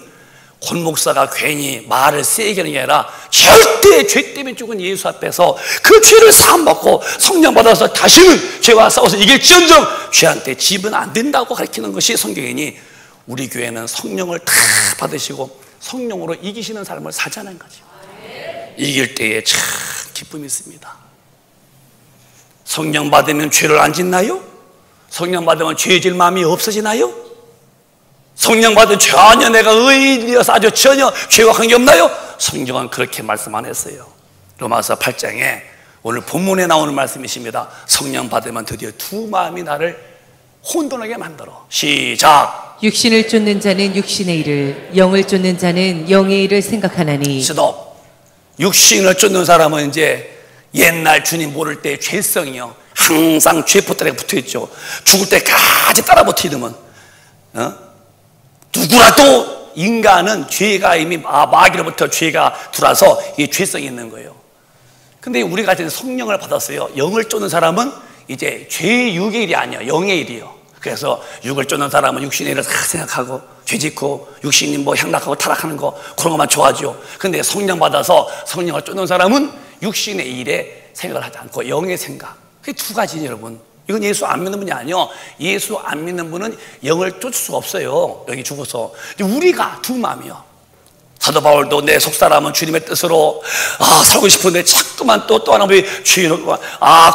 권 목사가 괜히 말을 세게 하는 게 아니라 절대 죄 때문에 죽은 예수 앞에서 그 죄를 사함받고 성령 받아서 다시는 죄와 싸워서 이길지언정 죄한테 지면 안 된다고 가르치는 것이 성경이니, 우리 교회는 성령을 다 받으시고 성령으로 이기시는 삶을 살자는 거죠. 이길 때에 참 기쁨이 있습니다. 성령 받으면 죄를 안 짓나요? 성령 받으면 죄질 마음이 없어지나요? 성령 받으면 전혀 내가 의인이어서 아주 전혀 죄와 관계 없나요? 성경은 그렇게 말씀 안 했어요. 로마서 8장에 오늘 본문에 나오는 말씀이십니다. 성령 받으면 드디어 두 마음이 나를 혼돈하게 만들어. 시작. 육신을 쫓는 자는 육신의 일을, 영을 쫓는 자는 영의 일을 생각하나니. 스톱. 육신을 쫓는 사람은 이제 옛날 주님 모를 때 죄성이요, 항상 죄 포탈에 붙어있죠. 죽을 때까지 따라 붙이면 누구라도 인간은 죄가 이미 마귀로부터 죄가 들어와서 이 죄성이 있는 거예요. 근데 우리가 이제 성령을 받았어요. 영을 쫓는 사람은 이제 죄의 육의 일이 아니에요, 영의 일이에요. 그래서 육을 쫓는 사람은 육신의 일을 다 생각하고 죄 짓고 육신이 뭐 향락하고 타락하는 거 그런 것만 좋아하죠. 근데 성령 받아서 성령을 쫓는 사람은 육신의 일에 생각을 하지 않고 영의 생각. 그게 두 가지죠, 여러분. 이건 예수 안 믿는 분이 아니요, 예수 안 믿는 분은 영을 쫓을 수가 없어요. 여기 죽어서. 우리가 두 마음이요. 사도 바울도 내 속사람은 주님의 뜻으로 살고 싶은데 자꾸만 또 하나 주인을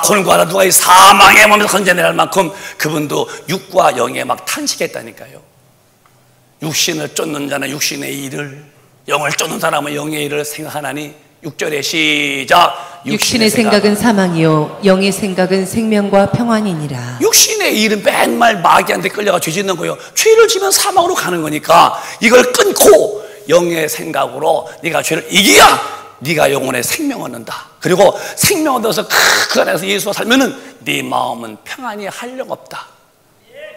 권고하라 누가 이 사망의 몸에서 건져내할 만큼 그분도 육과 영에 막 탄식했다니까요. 육신을 쫓는 자는 육신의 일을, 영을 쫓는 사람은 영의 일을 생각하나니. 6절에 시작. 육신의 생각은 사망이요 영의 생각은 생명과 평안이니라. 육신의 일은 맨날 마귀한테 끌려가 죄 짓는 거예요. 죄를 지면 사망으로 가는 거니까 이걸 끊고 영의 생각으로 네가 죄를 이기야 네가 영혼의 생명을 얻는다. 그리고 생명을 얻어서 그 안에서 예수와 살면은 네 마음은 평안이 한량없다.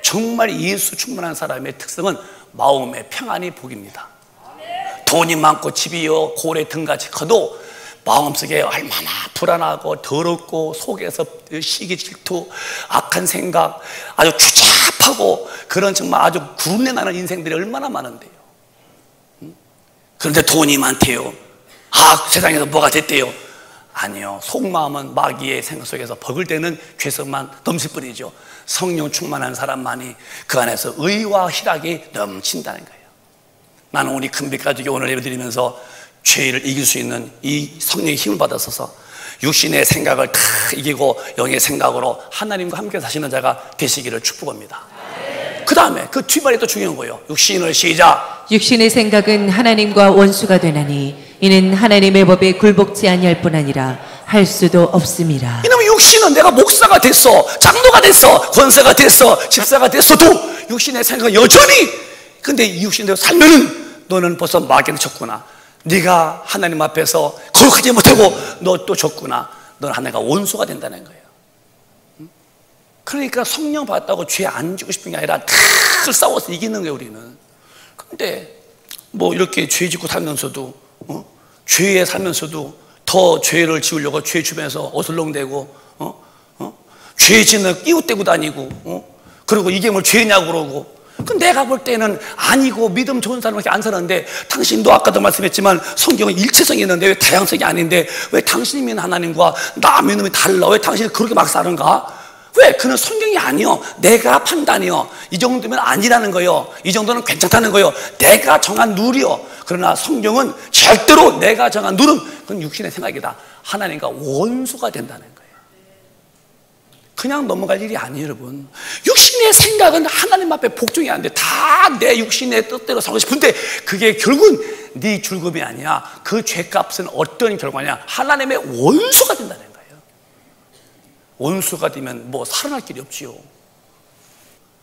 정말 예수 충만한 사람의 특성은 마음의 평안이 복입니다. 돈이 많고 집이요 고래 등같이 커도 마음속에 얼마나 불안하고 더럽고 속에서 시기 질투 악한 생각 아주 추잡하고 그런 정말 아주 구름내 나는 인생들이 얼마나 많은데요. 그런데 돈이 많대요. 세상에서 뭐가 됐대요. 아니요, 속마음은 마귀의 생각 속에서 버글대는 죄성만 넘칠 뿐이죠. 성령 충만한 사람만이 그 안에서 의와 희락이 넘친다는 거예요. 나는 우리 금빛가족이 오늘 예배드리면서 죄를 이길 수 있는 이 성령의 힘을 받아서서 육신의 생각을 다 이기고 영의 생각으로 하나님과 함께 사시는 자가 되시기를 축복합니다. 그 다음에 그 뒷말이 또 중요한 거예요. 육신을 시작. 육신의 생각은 하나님과 원수가 되나니 이는 하나님의 법에 굴복지 아니할 뿐 아니라 할 수도 없음이라. 이놈의 육신은 내가 목사가 됐어, 장로가 됐어, 권사가 됐어, 집사가 됐어도 육신의 생각은 여전히, 근데 이 육신대로 살면은 너는 벌써 마귀를 졌구나. 네가 하나님 앞에서 거룩하지 못하고 너 또 졌구나. 너는 하나님과 원수가 된다는 거예요. 그러니까 성령 받았다고 죄 안 지고 싶은 게 아니라 늘 싸워서 이기는 거예요, 우리는. 근데 뭐 이렇게 죄 짓고 살면서도 죄에 살면서도 더 죄를 지으려고 죄 주변에서 어슬렁대고 죄 짓는 끼웃대고 다니고 그리고 이게 뭘 죄냐고 그러고. 내가 볼 때는 아니고 믿음 좋은 사람밖에 안 사는데, 당신도 아까도 말씀했지만 성경은 일체성이 있는데 왜 다양성이 아닌데 왜 당신이 믿는 하나님과 나 믿는 놈이 달라? 왜 당신이 그렇게 막 사는가? 왜? 그는 성경이 아니요, 내가 판단이요. 이 정도면 아니라는 거요, 이 정도는 괜찮다는 거요, 내가 정한 룰이요. 그러나 성경은 절대로 내가 정한 룰은 그건 육신의 생각이다. 하나님과 원수가 된다는 거예요. 그냥 넘어갈 일이 아니에요, 여러분. 육신의 생각은 하나님 앞에 복종이 안 돼. 다 내 육신의 뜻대로 살고 싶은데 그게 결국은 네 즐거움이 아니야. 그 죄값은 어떤 결과냐? 하나님의 원수가 된다는 거예요. 원수가 되면 뭐 살아날 길이 없지요.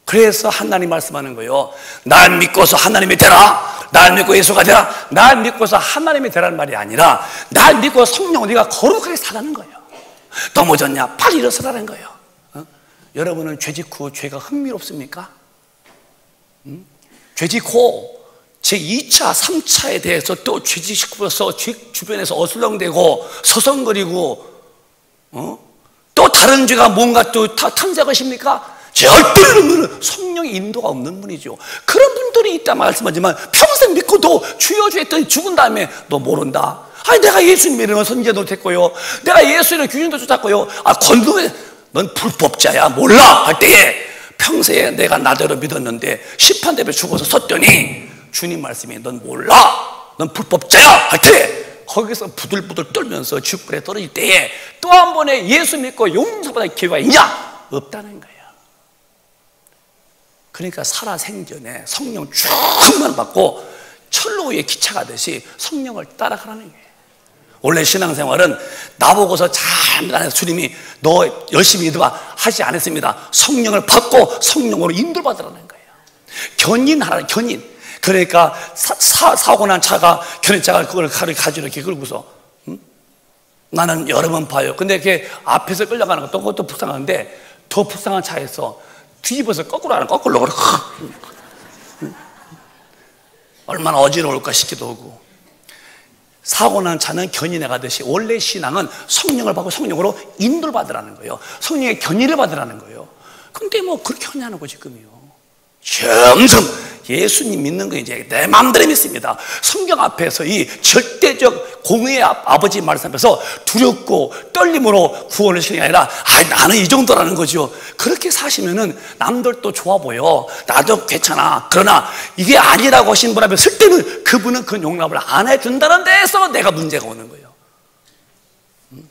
그래서 하나님 말씀하는 거예요. 날 믿고서 하나님이 되라. 날 믿고 예수가 되라. 날 믿고서 하나님이 되라는 말이 아니라 날 믿고 성령 네가 거룩하게 살라는 거예요. 넘어졌냐? 빨리 일어서라는 거예요. 여러분은 죄짓고 죄가 흥미롭습니까? 죄짓고 제2차, 3차에 대해서 또 죄짓고서 죄 주변에서 어슬렁대고 서성거리고 또 다른 죄가 뭔가 또 탄생하십니까? 절대로 성령의 인도가 없는 분이죠. 그런 분들이 있다 말씀하지만 평생 믿고도 주여 주 했더니 죽은 다음에 너 모른다. 아니 내가 예수님 이름을 선지자도 됐고요, 내가 예수님의 규정도 쫓았고요, 건도에 넌 불법자야 몰라 할 때에 평생에 내가 나대로 믿었는데 심판대에 죽어서 섰더니 주님 말씀이 넌 몰라, 넌 불법자야 할 때 거기서 부들부들 떨면서 지옥불에 떨어질 때에 또 한 번에 예수 믿고 용서받을 기회가 있냐? 없다는 거예요. 그러니까 살아생전에 성령 충만 받고 철로 위에 기차 가듯이 성령을 따라가라는 거예요. 원래 신앙생활은 나보고서 잘못해서 주님이 너 열심히 믿어봐 하지 않았습니다. 성령을 받고 성령으로 인도받으라는 거예요. 견인하라는 견인. 그러니까 사고 난 차가 견인차가 그걸 가지고 이렇게 끌고서 나는 여러 번 봐요. 근데 이렇게 앞에서 끌려가는 것도 그것도 불쌍한데 더 불쌍한 차에서 뒤집어서 거꾸로 하는 거꾸로 그래. 얼마나 어지러울까 싶기도 하고. 사고 난 차는 견인해 가듯이 원래 신앙은 성령을 받고 성령으로 인도를 받으라는 거예요. 성령의 견인을 받으라는 거예요. 근데 뭐 그렇게 하냐는 거 지금요. 점점 예수님 믿는 거 이제 내 마음대로 믿습니다. 성경 앞에서 이 절대적 공의의 아버지 말씀 앞에서 두렵고 떨림으로 구원을 시키는 게 아니라 나는 이 정도라는 거죠. 그렇게 사시면은 남들도 좋아 보여, 나도 괜찮아. 그러나 이게 아니라고 하신 분 앞에 설 때는 그분은 그 용납을 안 해준다는 데에서 내가 문제가 오는 거예요.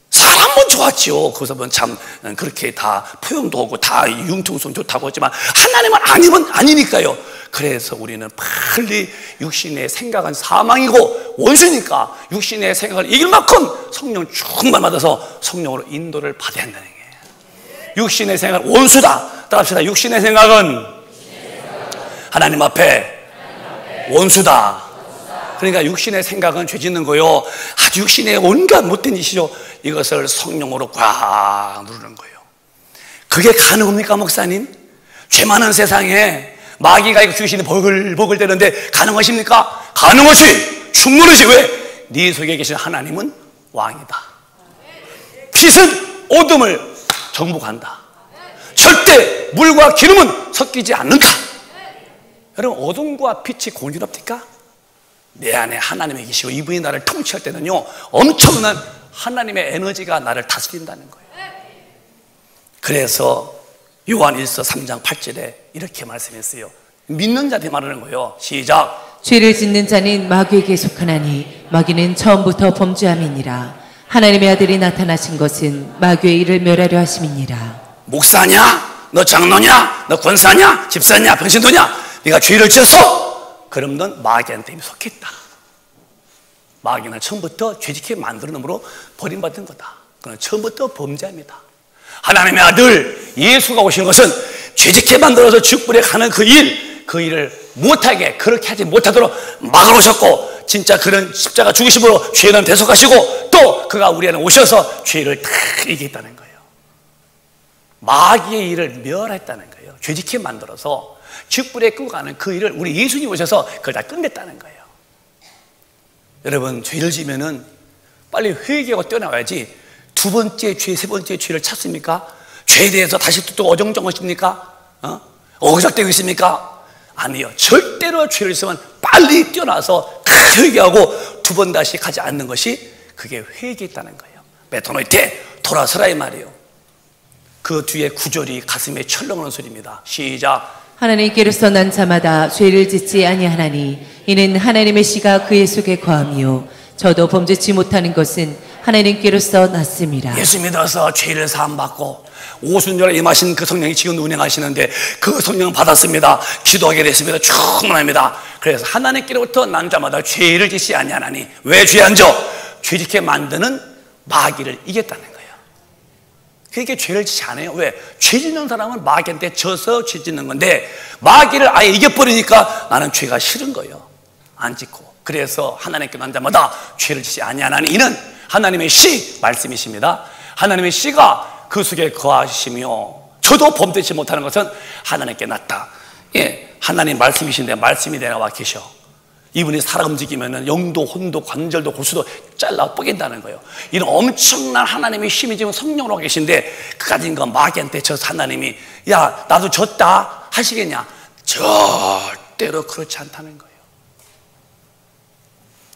사람은 좋았지요. 거기서 보면 참 그렇게 다 포용도 하고 다 융통성 좋다고 하지만 하나님은 아니면 아니니까요. 그래서 우리는 빨리 육신의 생각은 사망이고 원수니까 육신의 생각을 이길 만큼 성령 충만 받아서 성령으로 인도를 받아야 한다는 거예요. 육신의 생각은 원수다. 따라합시다. 육신의 생각은 하나님 앞에 원수다. 그러니까 육신의 생각은 죄 짓는 거요. 아주 육신의 온갖 못된 짓이죠. 이것을 성령으로 꽉 누르는 거예요. 그게 가능합니까, 목사님? 죄 많은 세상에 마귀가 이거 주신이 버글버글 대는데 가능하십니까? 가능하지. 충분하지. 왜? 네 속에 계신 하나님은 왕이다. 빛은 어둠을 정복한다. 절대 물과 기름은 섞이지 않는다. 여러분, 어둠과 빛이 공존합니까? 내 안에 하나님이 계시고 이분이 나를 통치할 때는요, 엄청난 하나님의 에너지가 나를 다스린다는 거예요. 그래서 요한 1서 3장 8절에 이렇게 말씀했어요. 믿는 자한테 말하는 거예요. 시작. 죄를 짓는 자는 마귀에게 속하나니 마귀는 처음부터 범죄함이니라. 하나님의 아들이 나타나신 것은 마귀의 일을 멸하려 하심이니라. 목사냐? 너 장로냐? 너 권사냐? 집사냐? 병신도냐? 네가 죄를 지었어? 그럼 넌 마귀한테 이미 속했다. 마귀는 처음부터 죄짓게 만드는 놈으로 버림받은 거다. 그는 처음부터 범죄입니다. 하나님의 아들 예수가 오신 것은 죄짓게 만들어서 죽불에 가는 그 일을 못하게, 그렇게 하지 못하도록 막아놓으셨고, 진짜 그런 십자가 죽으심으로 죄는 대속하시고, 또 그가 우리 안에 오셔서 죄를 다 이기겠다는 거예요. 마귀의 일을 멸했다는 거예요. 죄짓게 만들어서 죽불에 끌고 가는 그 일을 우리 예수님 오셔서 그걸 다 끝냈다는 거예요. 여러분, 죄를 지면은 빨리 회개하고 뛰어나와야지 두 번째 죄, 세 번째 죄를 찾습니까? 죄에 대해서 다시 또 어정쩡하십니까? 어그작되고 있습니까? 아니요. 절대로 죄를 있으면 빨리 뛰어나서 회개하고 두 번 다시 가지 않는 것이 그게 회개했다는 거예요. 메토노이테 돌아서라 이 말이에요. 그 뒤에 구절이 가슴에 철렁하는 소리입니다. 시작. 하나님께로서 난 자마다 죄를 짓지 아니하나니 이는 하나님의 씨가 그의 속에 거함이요 저도 범죄치 못하는 것은 하나님께로서 났음이라. 예수 믿어서 죄를 사함받고 오순절에 임하신 그 성령이 지금 운행하시는데 그 성령 받았습니다. 기도하게 됐습니다. 충만합니다. 그래서 하나님께로부터 난 자마다 죄를 짓지 아니하나니 왜 죄 안 져? 죄짓게 만드는 마귀를 이겼다는 거예요. 그렇게 죄를 짓지 않아요. 왜? 죄 짓는 사람은 마귀한테 져서 죄 짓는 건데 마귀를 아예 이겨버리니까 나는 죄가 싫은 거예요. 안 짓고. 그래서 하나님께 난 자마다 죄를 짓지 아니하나니 이는 하나님의 씨 말씀이십니다. 하나님의 씨가 그 속에 거하시며 저도 범죄치 못하는 것은 하나님께 났다. 예, 하나님 말씀이신데 말씀이 내가 계셔. 이분이 살아 움직이면 영도, 혼도, 관절도, 골수도 잘라 뽀갠다는 거예요. 이런 엄청난 하나님의 힘이 지금 성령으로 계신데 그 가진 거 마귀한테 져서 하나님이 야 나도 졌다 하시겠냐? 절대로 그렇지 않다는 거예요.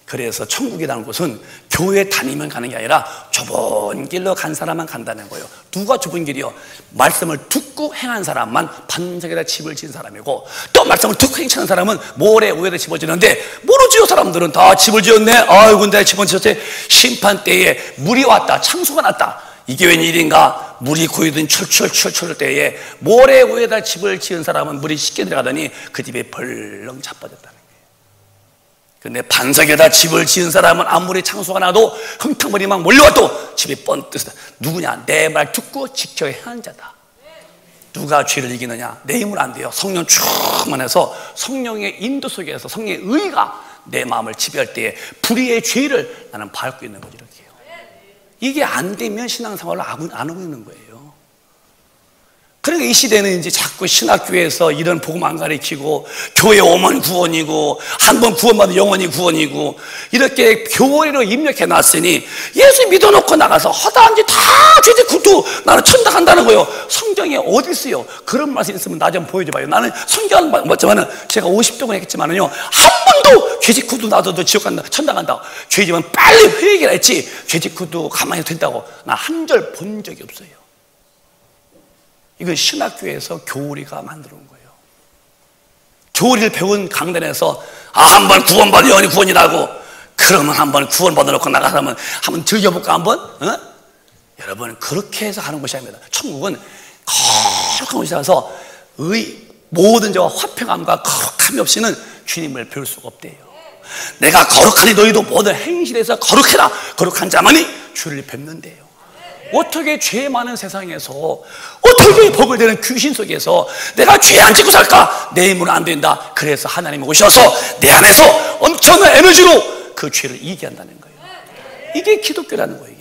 그래서 천국이라는 곳은 교회 다니면 가는 게 아니라 좁은 길로 간 사람만 간다는 거예요. 누가 좁은 길이요? 말씀을 듣고 행한 사람만 반석에다 집을 지은 사람이고 또 말씀을 듣고 행치는 사람은 모래 위에다 집을 지는데 모르지요. 사람들은 다 집을 지었네. 아이고 내가 집을 지었지. 심판 때에 물이 왔다. 창수가 났다. 이게 웬일인가? 물이 고이던 철철 때에 모래 위에다 집을 지은 사람은 물이 쉽게 들어가더니 그 집에 벌렁 자빠졌다. 근데 반석에다 집을 지은 사람은 아무리 창수가 나도 흙탕물이 막 몰려와도 집이 뻔뜨다. 누구냐? 내 말 듣고 지켜 행한 자다. 누가 죄를 이기느냐? 내 힘은 안 돼요. 성령 충만해서 성령의 인도 속에서 성령의 의가 내 마음을 지배할 때에 불의의 죄를 나는 밟고 있는 거죠. 이렇게요. 이게 안 되면 신앙생활을 안 하고 있는 거예요. 그러니까 이 시대는 이제 자꾸 신학교에서 이런 복음 안 가르치고 교회 오면 구원이고 한 번 구원받으면 영원히 구원이고 이렇게 교회로 입력해 놨으니 예수 믿어놓고 나가서 허다한지 다 죄짓 구두 나는 천당 간다는 거예요. 성경에 어디 있어요? 그런 말씀 있으면 나 좀 보여줘봐요. 나는 성경 맞지만은 제가 50동은 했겠지만은요 한 번도 죄짓 구두 놔둬도 지옥 간다 천당 간다고 죄지면 빨리 회개를 했지 죄짓 구두 가만히 된다고 나 한 절 본 적이 없어요. 이건 신학교에서 교리가 만들어 온 거예요. 교리를 배운 강단에서 한 번 구원받아 영원히 구원이라고 그러면 한 번 구원받아 놓고 나가면 한번 즐겨볼까 한번? 여러분 그렇게 해서 하는 것이 아닙니다. 천국은 거룩한 곳이라서 모든 자와 화평함과 거룩함이 없이는 주님을 배울 수가 없대요. 내가 거룩하니 너희도 모든 행실에서 거룩해라. 거룩한 자만이 주를 뵙는데요. 어떻게 죄 많은 세상에서 어떻게 법을 대는 귀신 속에서 내가 죄 안 짓고 살까? 내 힘으로 안 된다. 그래서 하나님이 오셔서 내 안에서 엄청난 에너지로 그 죄를 이기게 한다는 거예요. 이게 기독교라는 거예요.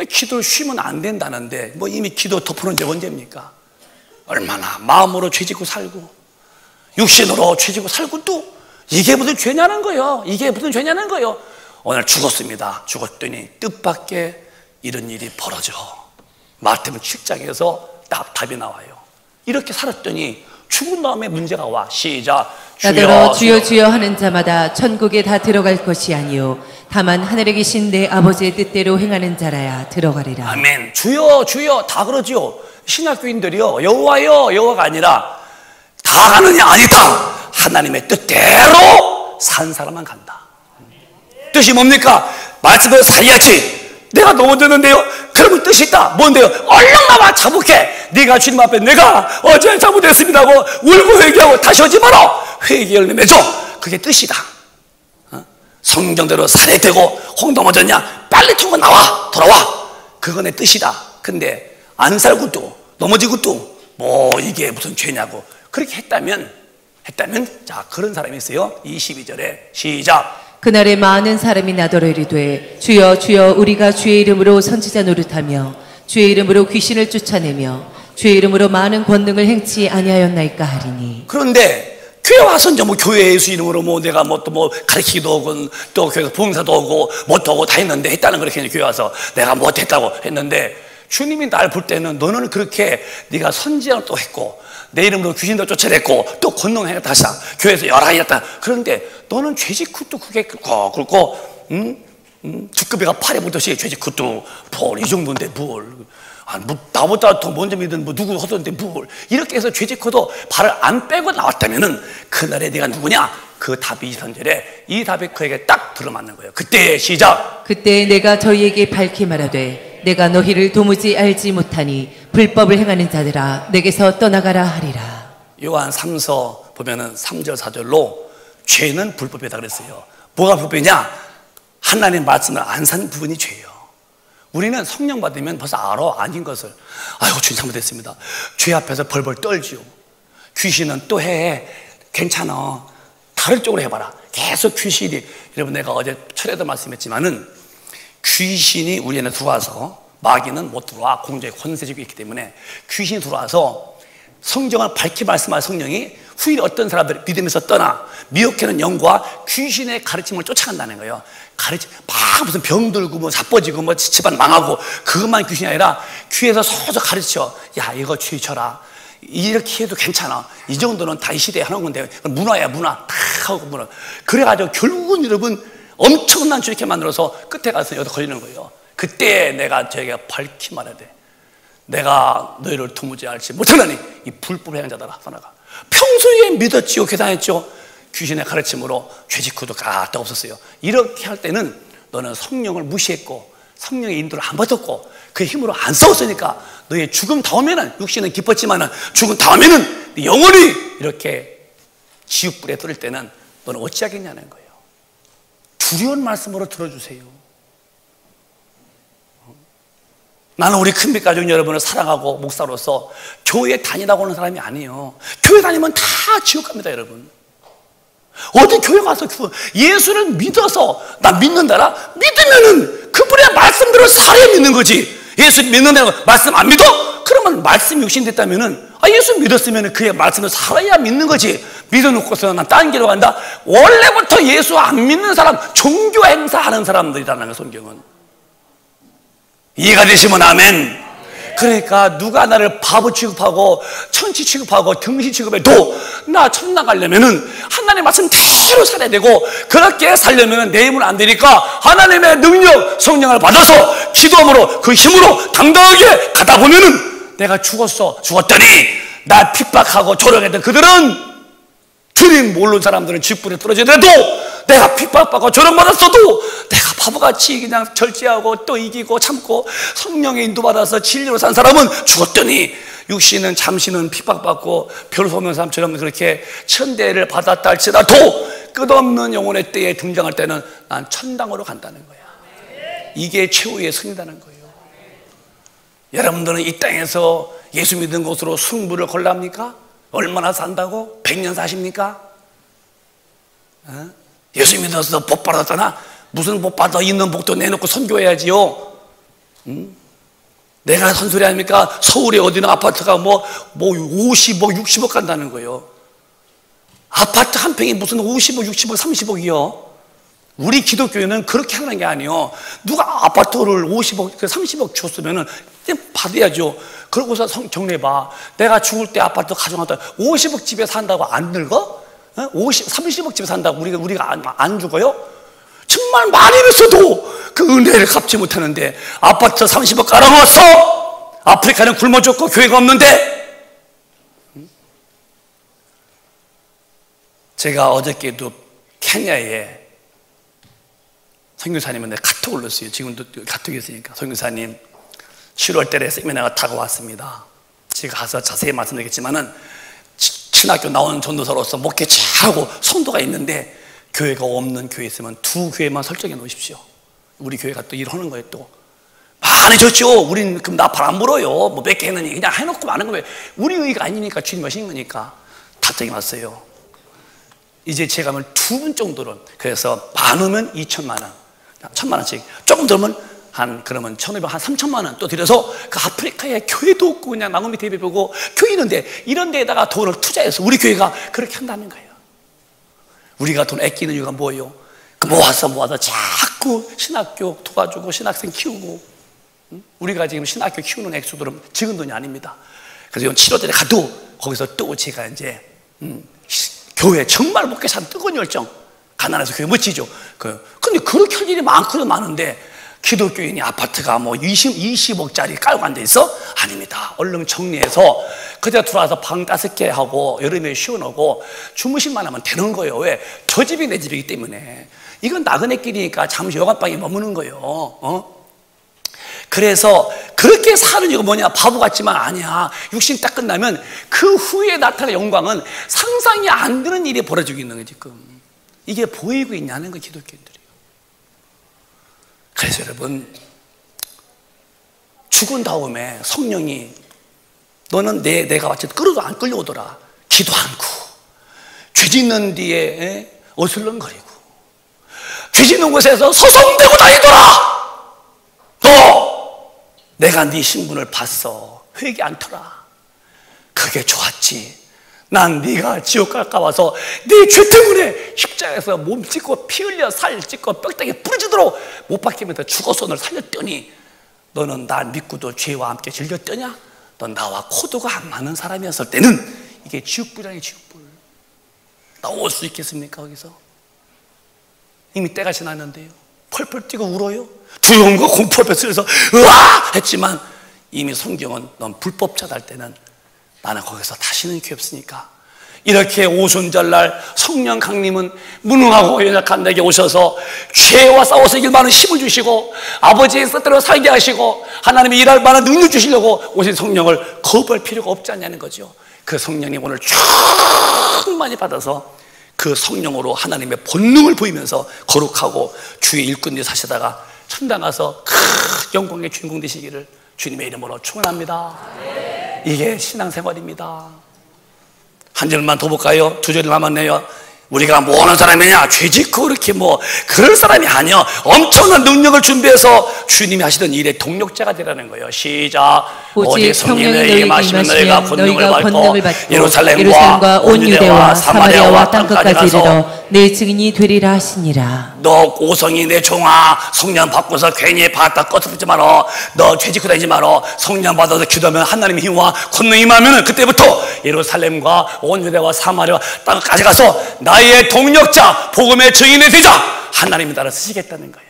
기도를 쉬면 안 된다는데 뭐 이미 기도 덮어놓은 지 언제입니까? 얼마나 마음으로 죄 짓고 살고 육신으로 죄 짓고 살고 또 이게 무슨 죄냐는 거예요. 이게 무슨 죄냐는 거예요. 오늘 죽었습니다. 죽었더니 뜻밖의 이런 일이 벌어져. 마태복음 7장에서 답이 나와요. 이렇게 살았더니 죽은 다음에 문제가 와. 시작. 나더러 주여 주여 하는 자마다 천국에 다 들어갈 것이 아니요 다만 하늘에 계신 내 아버지의 뜻대로 행하는 자라야 들어가리라. 아멘. 주여 주여 다 그러지요. 신학교인들이요 여호와요 여호와가 아니라 다 가느냐? 아니다. 하나님의 뜻대로 산 사람만 간다. 뜻이 뭡니까? 말씀대로 살아야지. 내가 넘어졌는데요, 그러면 뜻이 있다. 뭔데요? 얼른 나와 자복해. 네가 주님 앞에 내가 어제 잘못했습니다 하고 울고 회개하고 다시 오지 마라. 회개 열매 맺어. 그게 뜻이다. 성경대로 살해되고 홍 넘어졌냐? 빨리 통과 나와. 돌아와. 그거 내 뜻이다. 근데 안 살고도 넘어지고도 뭐 이게 무슨 죄냐고 그렇게 했다면 자, 그런 사람이 있어요. 22절에 시작. 그날에 많은 사람이 나더러 이르되 주여 주여 우리가 주의 이름으로 선지자 노릇하며 주의 이름으로 귀신을 쫓아내며 주의 이름으로 많은 권능을 행치 아니하였나이까 하리니. 그런데 교회 와서 이제 뭐 교회 예수 이름으로 뭐 내가 뭐 또 뭐 가르치기도 하고 또 교회에서 봉사도 하고 뭣도 하고 다 했는데 했다는 그렇게 교회 와서 내가 뭐 했다고 했는데 주님이 날 볼 때는 너는 그렇게 네가 선지자를 또 했고 내 이름으로 귀신도 쫓아냈고 또 권능을 다시 교회에서 여러 가지 했다. 그런데 너는 죄짓굿도 그게 굵고 두꺼비가 팔에 묻듯이 죄짓굿도 뭘 이 정도인데 뭘 나보다 더 먼저 믿은 뭐 누구 하던데 뭘 이렇게 해서 죄짓고도 발을 안 빼고 나왔다면은 그날에 네가 누구냐? 그 답이 23절에 이 답이 그에게 딱 들어맞는 거예요. 그때 시작. 그때 내가 저희에게 밝히 말하되 내가 너희를 도무지 알지 못하니 불법을 행하는 자들아 내게서 떠나가라 하리라. 요한 3서 보면은 3절 4절로 죄는 불법이다 그랬어요. 뭐가 불법이냐? 하나님 말씀을 안 산 부분이 죄예요. 우리는 성령 받으면 벌써 알아, 아닌 것을. 아이고 주님 잘못했습니다. 죄 앞에서 벌벌 떨지요. 귀신은 또 해. 괜찮아. 다른 쪽으로 해봐라. 계속 귀신이. 여러분 내가 어제 철에도 말씀했지만은 귀신이 우리 안에 들어와서 마귀는 못 들어와. 공중에 권세지고 있기 때문에 귀신이 들어와서 성경을 밝히 말씀할 성령이 후일 어떤 사람들이 믿음에서 떠나 미혹하는 영과 귀신의 가르침을 쫓아간다는 거예요. 막 무슨 병들고 뭐 자빠지고 뭐 집안 망하고 그것만 귀신이 아니라 귀에서 서서 가르쳐. 야 이거 취쳐라. 이렇게 해도 괜찮아. 이 정도는 다 이 시대에 하는 건데 문화야 문화. 다 하고 문화. 그래가지고 결국은 여러분 엄청난 죄 이렇게 만들어서 끝에 가서 여기다 걸리는 거예요. 그때 내가 저에게 밝히 말해야 돼. 내가 너희를 도무지 알지 못하나니 이 불법의 행자들아 떠나가. 평소에 믿었지요, 계산했죠. 귀신의 가르침으로 죄짓고도 가딱 없었어요. 이렇게 할 때는 너는 성령을 무시했고 성령의 인도를 안 받았고 그 힘으로 안 싸웠으니까 너의 죽음 다음에는 육신은 기뻤지만 죽음 다음에는 영원히 이렇게 지옥불에 떨릴 때는 너는 어찌하겠냐는 거예요. 두려운 말씀으로 들어주세요. 나는 우리 큰빛 가족 여러분을 사랑하고 목사로서 교회 다니라고 하는 사람이 아니에요. 교회 다니면 다 지옥 갑니다, 여러분. 어디 교회 가서 예수를 믿어서 나 믿는다라? 믿으면은 그분의 말씀대로 살아야 믿는 거지. 예수 믿는다고 말씀 안 믿어? 그러면 말씀이 육신됐다면은 예수 믿었으면 그의 말씀을 살아야 믿는 거지. 믿어놓고서 난 딴 길로 간다? 원래부터 예수 안 믿는 사람, 종교 행사하는 사람들이라는 거예요, 성경은. 이해가 되시면 아멘. 그러니까 누가 나를 바보 취급하고 천치 취급하고 등신 취급해도 나 천당 가려면은 하나님의 말씀 대로 살아야 되고 그렇게 살려면은 내 힘은 안 되니까 하나님의 능력 성령을 받아서 기도함으로 그 힘으로 당당하게 가다 보면은 내가 죽었더니 나 핍박하고 조롱했던 그들은 주님 모르는 사람들은 쥐뿔에 떨어지더라도 내가 핍박받고 조롱받았어도 내가 바보같이 그냥 절제하고 또 이기고 참고 성령의 인도받아서 진리로 산 사람은 죽었더니 육신은 잠시는 핍박받고 별 수 없는 사람처럼 그렇게 천대를 받았다 할지라도 끝없는 영혼의 때에 등장할 때는 난 천당으로 간다는 거야. 이게 최후의 승리라는 거예요. 여러분들은 이 땅에서 예수 믿는 것으로 승부를 걸랍니까? 얼마나 산다고? 100년 사십니까? 예수 믿어서 복 받았잖아. 무슨 복 받아? 있는 복도 내놓고 선교해야지요. 내가 선소리 아닙니까? 서울에 어디는 아파트가 뭐 50억, 60억 간다는 거예요. 아파트 한 평이 무슨 50억, 60억, 30억이요. 우리 기독교회는 그렇게 하는 게 아니에요. 누가 아파트를 50억, 30억 줬으면은 받아야죠. 그러고서 정리해봐. 내가 죽을 때 아파트 가져갔다 50억 집에 산다고 안 늙어? 30억 집에 산다고 우리가 안 죽어요? 정말 많이 있어도 그 은혜를 갚지 못하는데 아파트 30억 깔아놓았어. 아프리카는 굶어 죽고 교회가 없는데. 제가 어저께도 케냐에 선교사님한테 카톡을 넣었어요. 지금도 카톡이 있으니까. 선교사님 7월 달에 세미나가 타고 왔습니다. 제가 가서 자세히 말씀드리겠지만은 신학교 나온 전도사로서 목회 잘하고 성도가 있는데 교회가 없는 교회 있으면 2교회만 설정해 놓으십시오. 우리 교회가 또 일하는 거예요. 또 많이 줬죠. 우린 그럼 나 발 안 물어요. 뭐 몇 개 했느니 그냥 해놓고 마는 거예요. 우리 의가 아니니까 주님 하신 거니까 답장이 왔어요. 이제 제가 하면 2분 정도는, 그래서 많으면 2천만 원, 1,000만 원씩, 조금 들면 그러면 1,500, 한 3천만 원 또 들여서 그 아프리카에 교회도 없고 그냥 나무밑 예배 보고 교회 있는데 이런 데에다가 돈을 투자해서 우리 교회가 그렇게 한다는 거예요. 우리가 돈 아끼는 이유가 뭐예요? 그 모아서 자꾸 신학교 도와주고 신학생 키우고, 우리가 지금 신학교 키우는 액수들은 적은 돈이 아닙니다. 그래서 7월달에 가도 거기서 또 제가 이제 교회 정말 목회 산 뜨거운 열정, 가난해서 교회 멋지죠. 근데 그렇게 할 일이 많은데 기독교인이 아파트가 뭐 20억짜리 깔고 앉아 있어? 아닙니다. 얼른 정리해서 그때 들어와서 방 5개 하고 여름에 시원하고 주무실만 하면 되는 거예요. 왜? 저 집이 내 집이기 때문에. 이건 나그네끼리니까 잠시 여관방에 머무는 거예요. 그래서 그렇게 사는 이유가 뭐냐? 바보 같지만 아니야. 육신 딱 끝나면 그 후에 나타날 영광은 상상이 안 되는 일이 벌어지고 있는 거예요. 지금 이게 보이고 있냐는 거, 기독교인들이요. 그래서 여러분, 죽은 다음에 성령이 너는 내가 왔지 끌어도 안 끌려오더라. 기도 않고 죄 짓는 뒤에 어슬렁거리고 죄 짓는 곳에서 서성대고 다니더라. 너 내가 네 신분을 봤어. 회개 않더라. 그게 좋았지. 난 네가 지옥 갈까 봐서 네 죄 때문에 십자가에서 몸 찢고 피 흘려 살 찢고 뼈다귀 부러지도록 못 박히면서 죽어서 널 살렸더니 너는 날 믿고도 죄와 함께 즐겼더냐? 넌 나와 코드가 안 맞는 사람이었을 때는 이게 지옥불이라니, 지옥불. 나올 수 있겠습니까? 거기서 이미 때가 지났는데요. 펄펄 뛰고 울어요. 두려움과 공포 앞에 쓰여서 으아! 했지만 이미 성경은 넌 불법자다 할 때는 나는 거기서 다시는 기회 없으니까, 이렇게 오순절날 성령 강림은 무능하고 연약한 내게 오셔서 죄와 싸워서 이길 만한 힘을 주시고 아버지의 뜻대로 살게 하시고 하나님이 일할 만한 능력 주시려고 오신 성령을 거부할 필요가 없지 않냐는 거죠. 그 성령님 오늘 충만히 받아서 그 성령으로 하나님의 본능을 보이면서 거룩하고 주의 일꾼들이 사시다가 천당 가서 큰 영광의 주인공 되시기를 주님의 이름으로 축원합니다. 이게 신앙생활입니다. 한 절만 더 볼까요? 2절 남았네요. 우리가 뭐 하는 사람이냐? 죄짓고 그렇게 뭐 그럴 사람이 아니야. 엄청난 능력을 준비해서 주님이 하시던 일의 동력자가 되라는 거예요. 시작. 오직 성령이 너희에게 임하시면 너희가 권능을 받고 예루살렘과 온 유대와 사마리아와 땅끝까지 이르러 내 증인이 되리라 하시니라. 너 오성이 내 종아, 성령 받고서 괜히 받다 꺼트리지 마라. 너 죄짓고 다니지 마라. 성령 받아서 기도하면 하나님의 힘과 권능이 임하면 그때부터 예루살렘과 온 유대와 사마리아와 땅까지 가서 나의 동력자, 복음의 증인이 되자. 하나님이 나를 쓰시겠다는 거예요.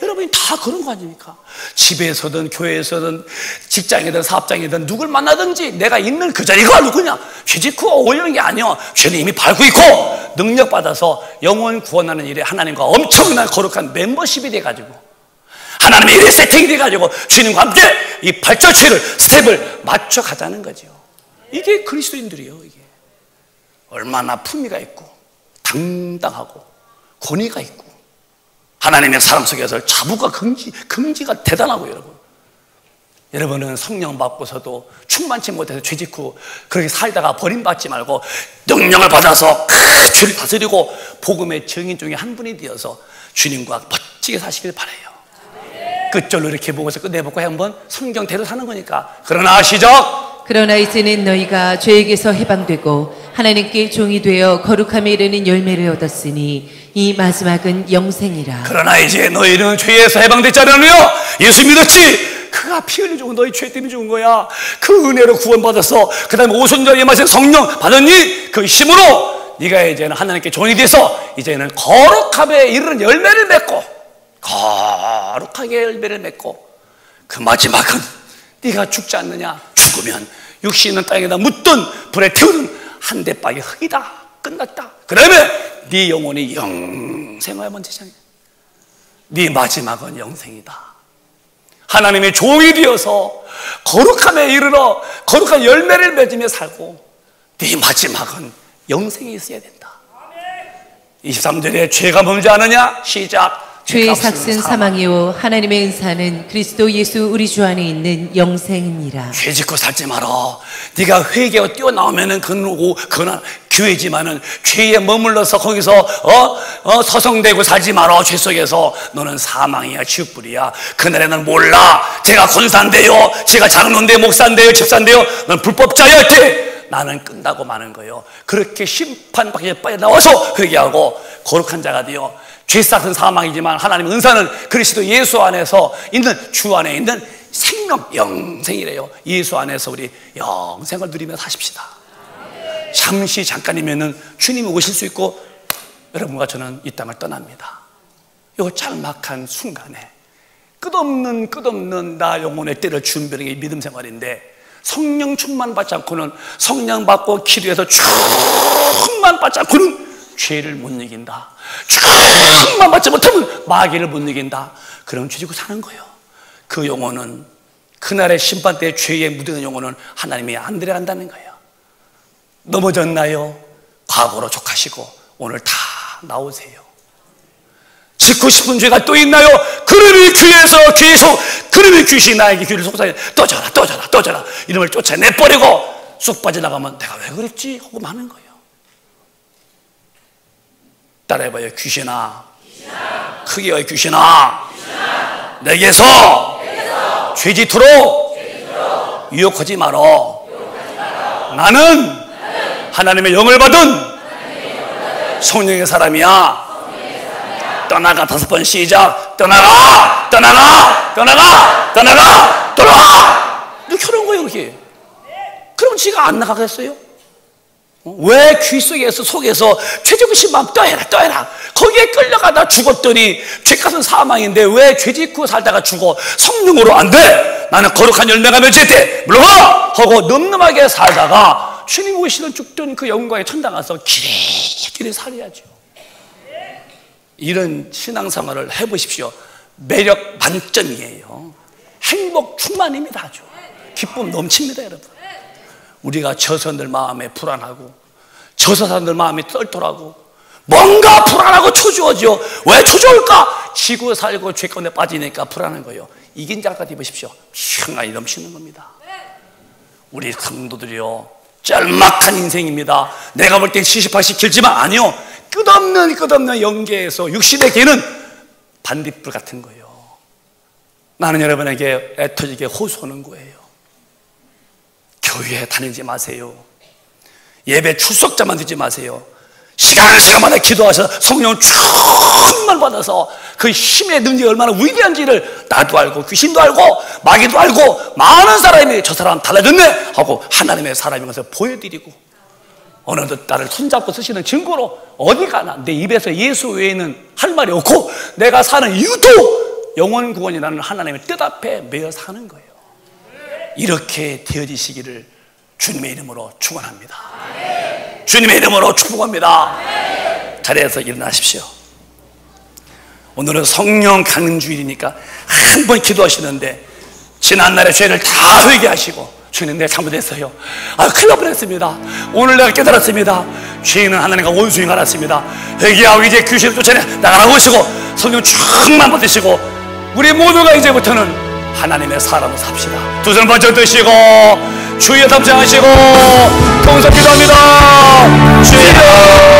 여러분이 다 그런 거 아닙니까? 집에서든 교회에서든 직장이든 사업장이든 누굴 만나든지 내가 있는 그 자리가 누구냐? 죄짓고 오려는 게 아니야. 죄는 이미 밟고 있고 능력 받아서 영혼 구원하는 일에 하나님과 엄청난 거룩한 멤버십이 돼가지고 하나님의 일에 세팅이 돼가지고 주님과 함께 이 발자취를 스텝을 맞춰 가자는 거죠. 이게 그리스도인들이에요. 이게 얼마나 품위가 있고 당당하고 권위가 있고 하나님의 사람 속에서 자부가 긍지가 대단하고, 여러분은 성령 받고서도 충만치 못해서 죄짓고 그렇게 살다가 버림받지 말고 능력을 받아서 주를 다스리고 복음의 증인 중에 한 분이 되어서 주님과 멋지게 사시길 바라요. 끝절로 이렇게 보고서 끝내볼까? 한번 성경대로 사는 거니까. 그러나 시작. 그러나 이제는 너희가 죄에게서 해방되고 하나님께 종이 되어 거룩함에 이르는 열매를 얻었으니 이 마지막은 영생이라. 그러나 이제 너희는 죄에서 해방됐잖아요. 예수 믿었지? 그가 피 흘려 죽은 너희 죄 때문에 죽은 거야. 그 은혜로 구원받았어. 그 다음에 오순절에 마신 성령 받았니? 그 힘으로 네가 이제는 하나님께 종이 돼서 이제는 거룩함에 이르는 열매를 맺고, 거룩하게 열매를 맺고, 그 마지막은 네가 죽지 않느냐? 죽으면 육신은 땅에다 묻든 불에 태우든 한 대박의 흙이다. 끝났다. 그러면 네 영혼이 영생하면 되잖아요. 네 마지막은 영생이다. 하나님의 종이 되어서 거룩함에 이르러 거룩한 열매를 맺으며 살고 네 마지막은 영생이 있어야 된다. 23절에 죄가 뭔지 아느냐? 시작. 죄의 삭은 사망이요 하나님의 은사는 그리스도 예수 우리 주 안에 있는 영생이니라. 죄 짓고 살지 마라. 네가 회개하고 뛰어나오면은 그건 교회지만은 죄에 머물러서 거기서 서성대고 살지 마라. 죄 속에서 너는 사망이야, 지옥불이야. 그날에는 몰라. 제가 권사인데요, 제가 장로인데 목사인데요, 집사인데요, 넌 불법자였대. 나는 끝나고 마는 거예요. 그렇게 심판 밖에 빨리 나와서 회개하고 거룩한 자가 되어 죄 삭은 사망이지만 하나님의 은사는 그리스도 예수 안에서 있는 주 안에 있는 생명, 영생이래요. 예수 안에서 우리 영생을 누리며 사십시다. 잠시 잠깐이면은 주님이 오실 수 있고 여러분과 저는 이 땅을 떠납니다. 이 짤막한 순간에 끝없는 나 영혼의 때를 준비하는 게 믿음 생활인데, 성령 충만 받지 않고는, 성령 받고 기도해서 충만 받지 않고는 죄를 못 이긴다. 충만 받지 못하면 마귀를 못 이긴다. 그럼 죄지고 사는 거예요. 그 영혼은 그날의 심판 때 죄에 묻은 영혼은 하나님이 안 데려간다는 거예요. 넘어졌나요? 과거로 족하시고 오늘 다 나오세요. 짓고 싶은 죄가 또 있나요? 그러니 귀에서 그러니 귀신이 나에게 귀를 속삭여 떠져라 이름을 쫓아내버리고 쑥 빠져나가면 내가 왜 그랬지? 하고 마는 거예요. 따라해봐요. 귀신아, 크게 해. 귀신아, 내게서 죄짓도록 유혹하지 마라. 나는 하나님의 영을 받은 성령의 사람이야. 떠나가. 5번 시작. 떠나가. 이렇게 하는 거예요. 그렇게. 그럼 지가 안 나가겠어요? 왜 귀 속에서 죄짓고 마음 떠해라 거기에 끌려가다 죽었더니 죄값은 사망인데 왜 죄짓고 살다가 죽어? 성령으로 안 돼. 나는 거룩한 열매가 맺을 때 물러가 하고 늠름하게 살다가 주님 오시는 죽던 그 영광의 천당 가서 길에 살아야죠. 이런 신앙생활을 해보십시오. 매력 만점이에요. 행복 충만입니다. 아주 기쁨 넘칩니다. 여러분, 우리가 져서 늘 마음에 불안하고, 져서 사람들 마음이 떨떨하고, 뭔가 불안하고 초조하죠. 왜 초조할까? 지고 살고 죄 가운데 빠지니까 불안한 거예요. 이긴 자가 되보십시오. 평안이 넘치는 겁니다. 우리 성도들이요, 짤막한 인생입니다. 내가 볼 땐 70, 80 길지만 아니요, 끝없는 영계에서 육신의 개는 반딧불 같은 거예요. 나는 여러분에게 애터지게 호소하는 거예요. 교회에 다니지 마세요. 예배 출석자만 되지 마세요. 시간마다 기도하셔서 성령 충만 받아서 그 힘의 능력이 얼마나 위대한지를 나도 알고 귀신도 알고 마귀도 알고 많은 사람이 저 사람 달라졌네 하고 하나님의 사람인 것을 보여드리고, 어느덧 나를 손잡고 쓰시는 증거로 어디 가나 내 입에서 예수 외에는 할 말이 없고, 내가 사는 이유도 영원 구원이라는 하나님의 뜻 앞에 매여 사는 거예요. 이렇게 되어지시기를 주님의 이름으로 축원합니다. 주님의 이름으로 축복합니다. 자리에서 일어나십시오. 오늘은 성령 강림 주일이니까 한 번 기도하시는데 지난날의 죄를 다 회개하시고, 주님 내가 잘못했어요. 큰일 날 뻔했습니다. 오늘 내가 깨달았습니다. 죄인은 하나님과 원수인 걸 알았습니다. 회개하고 이제 귀신을 쫓아내 나가라고 하시고 성령 충만 받으시고, 우리 모두가 이제부터는 하나님의 사람으로 삽시다. 두 손 번쩍 드시고 주여 답장하시고 통성 기도합니다. 주여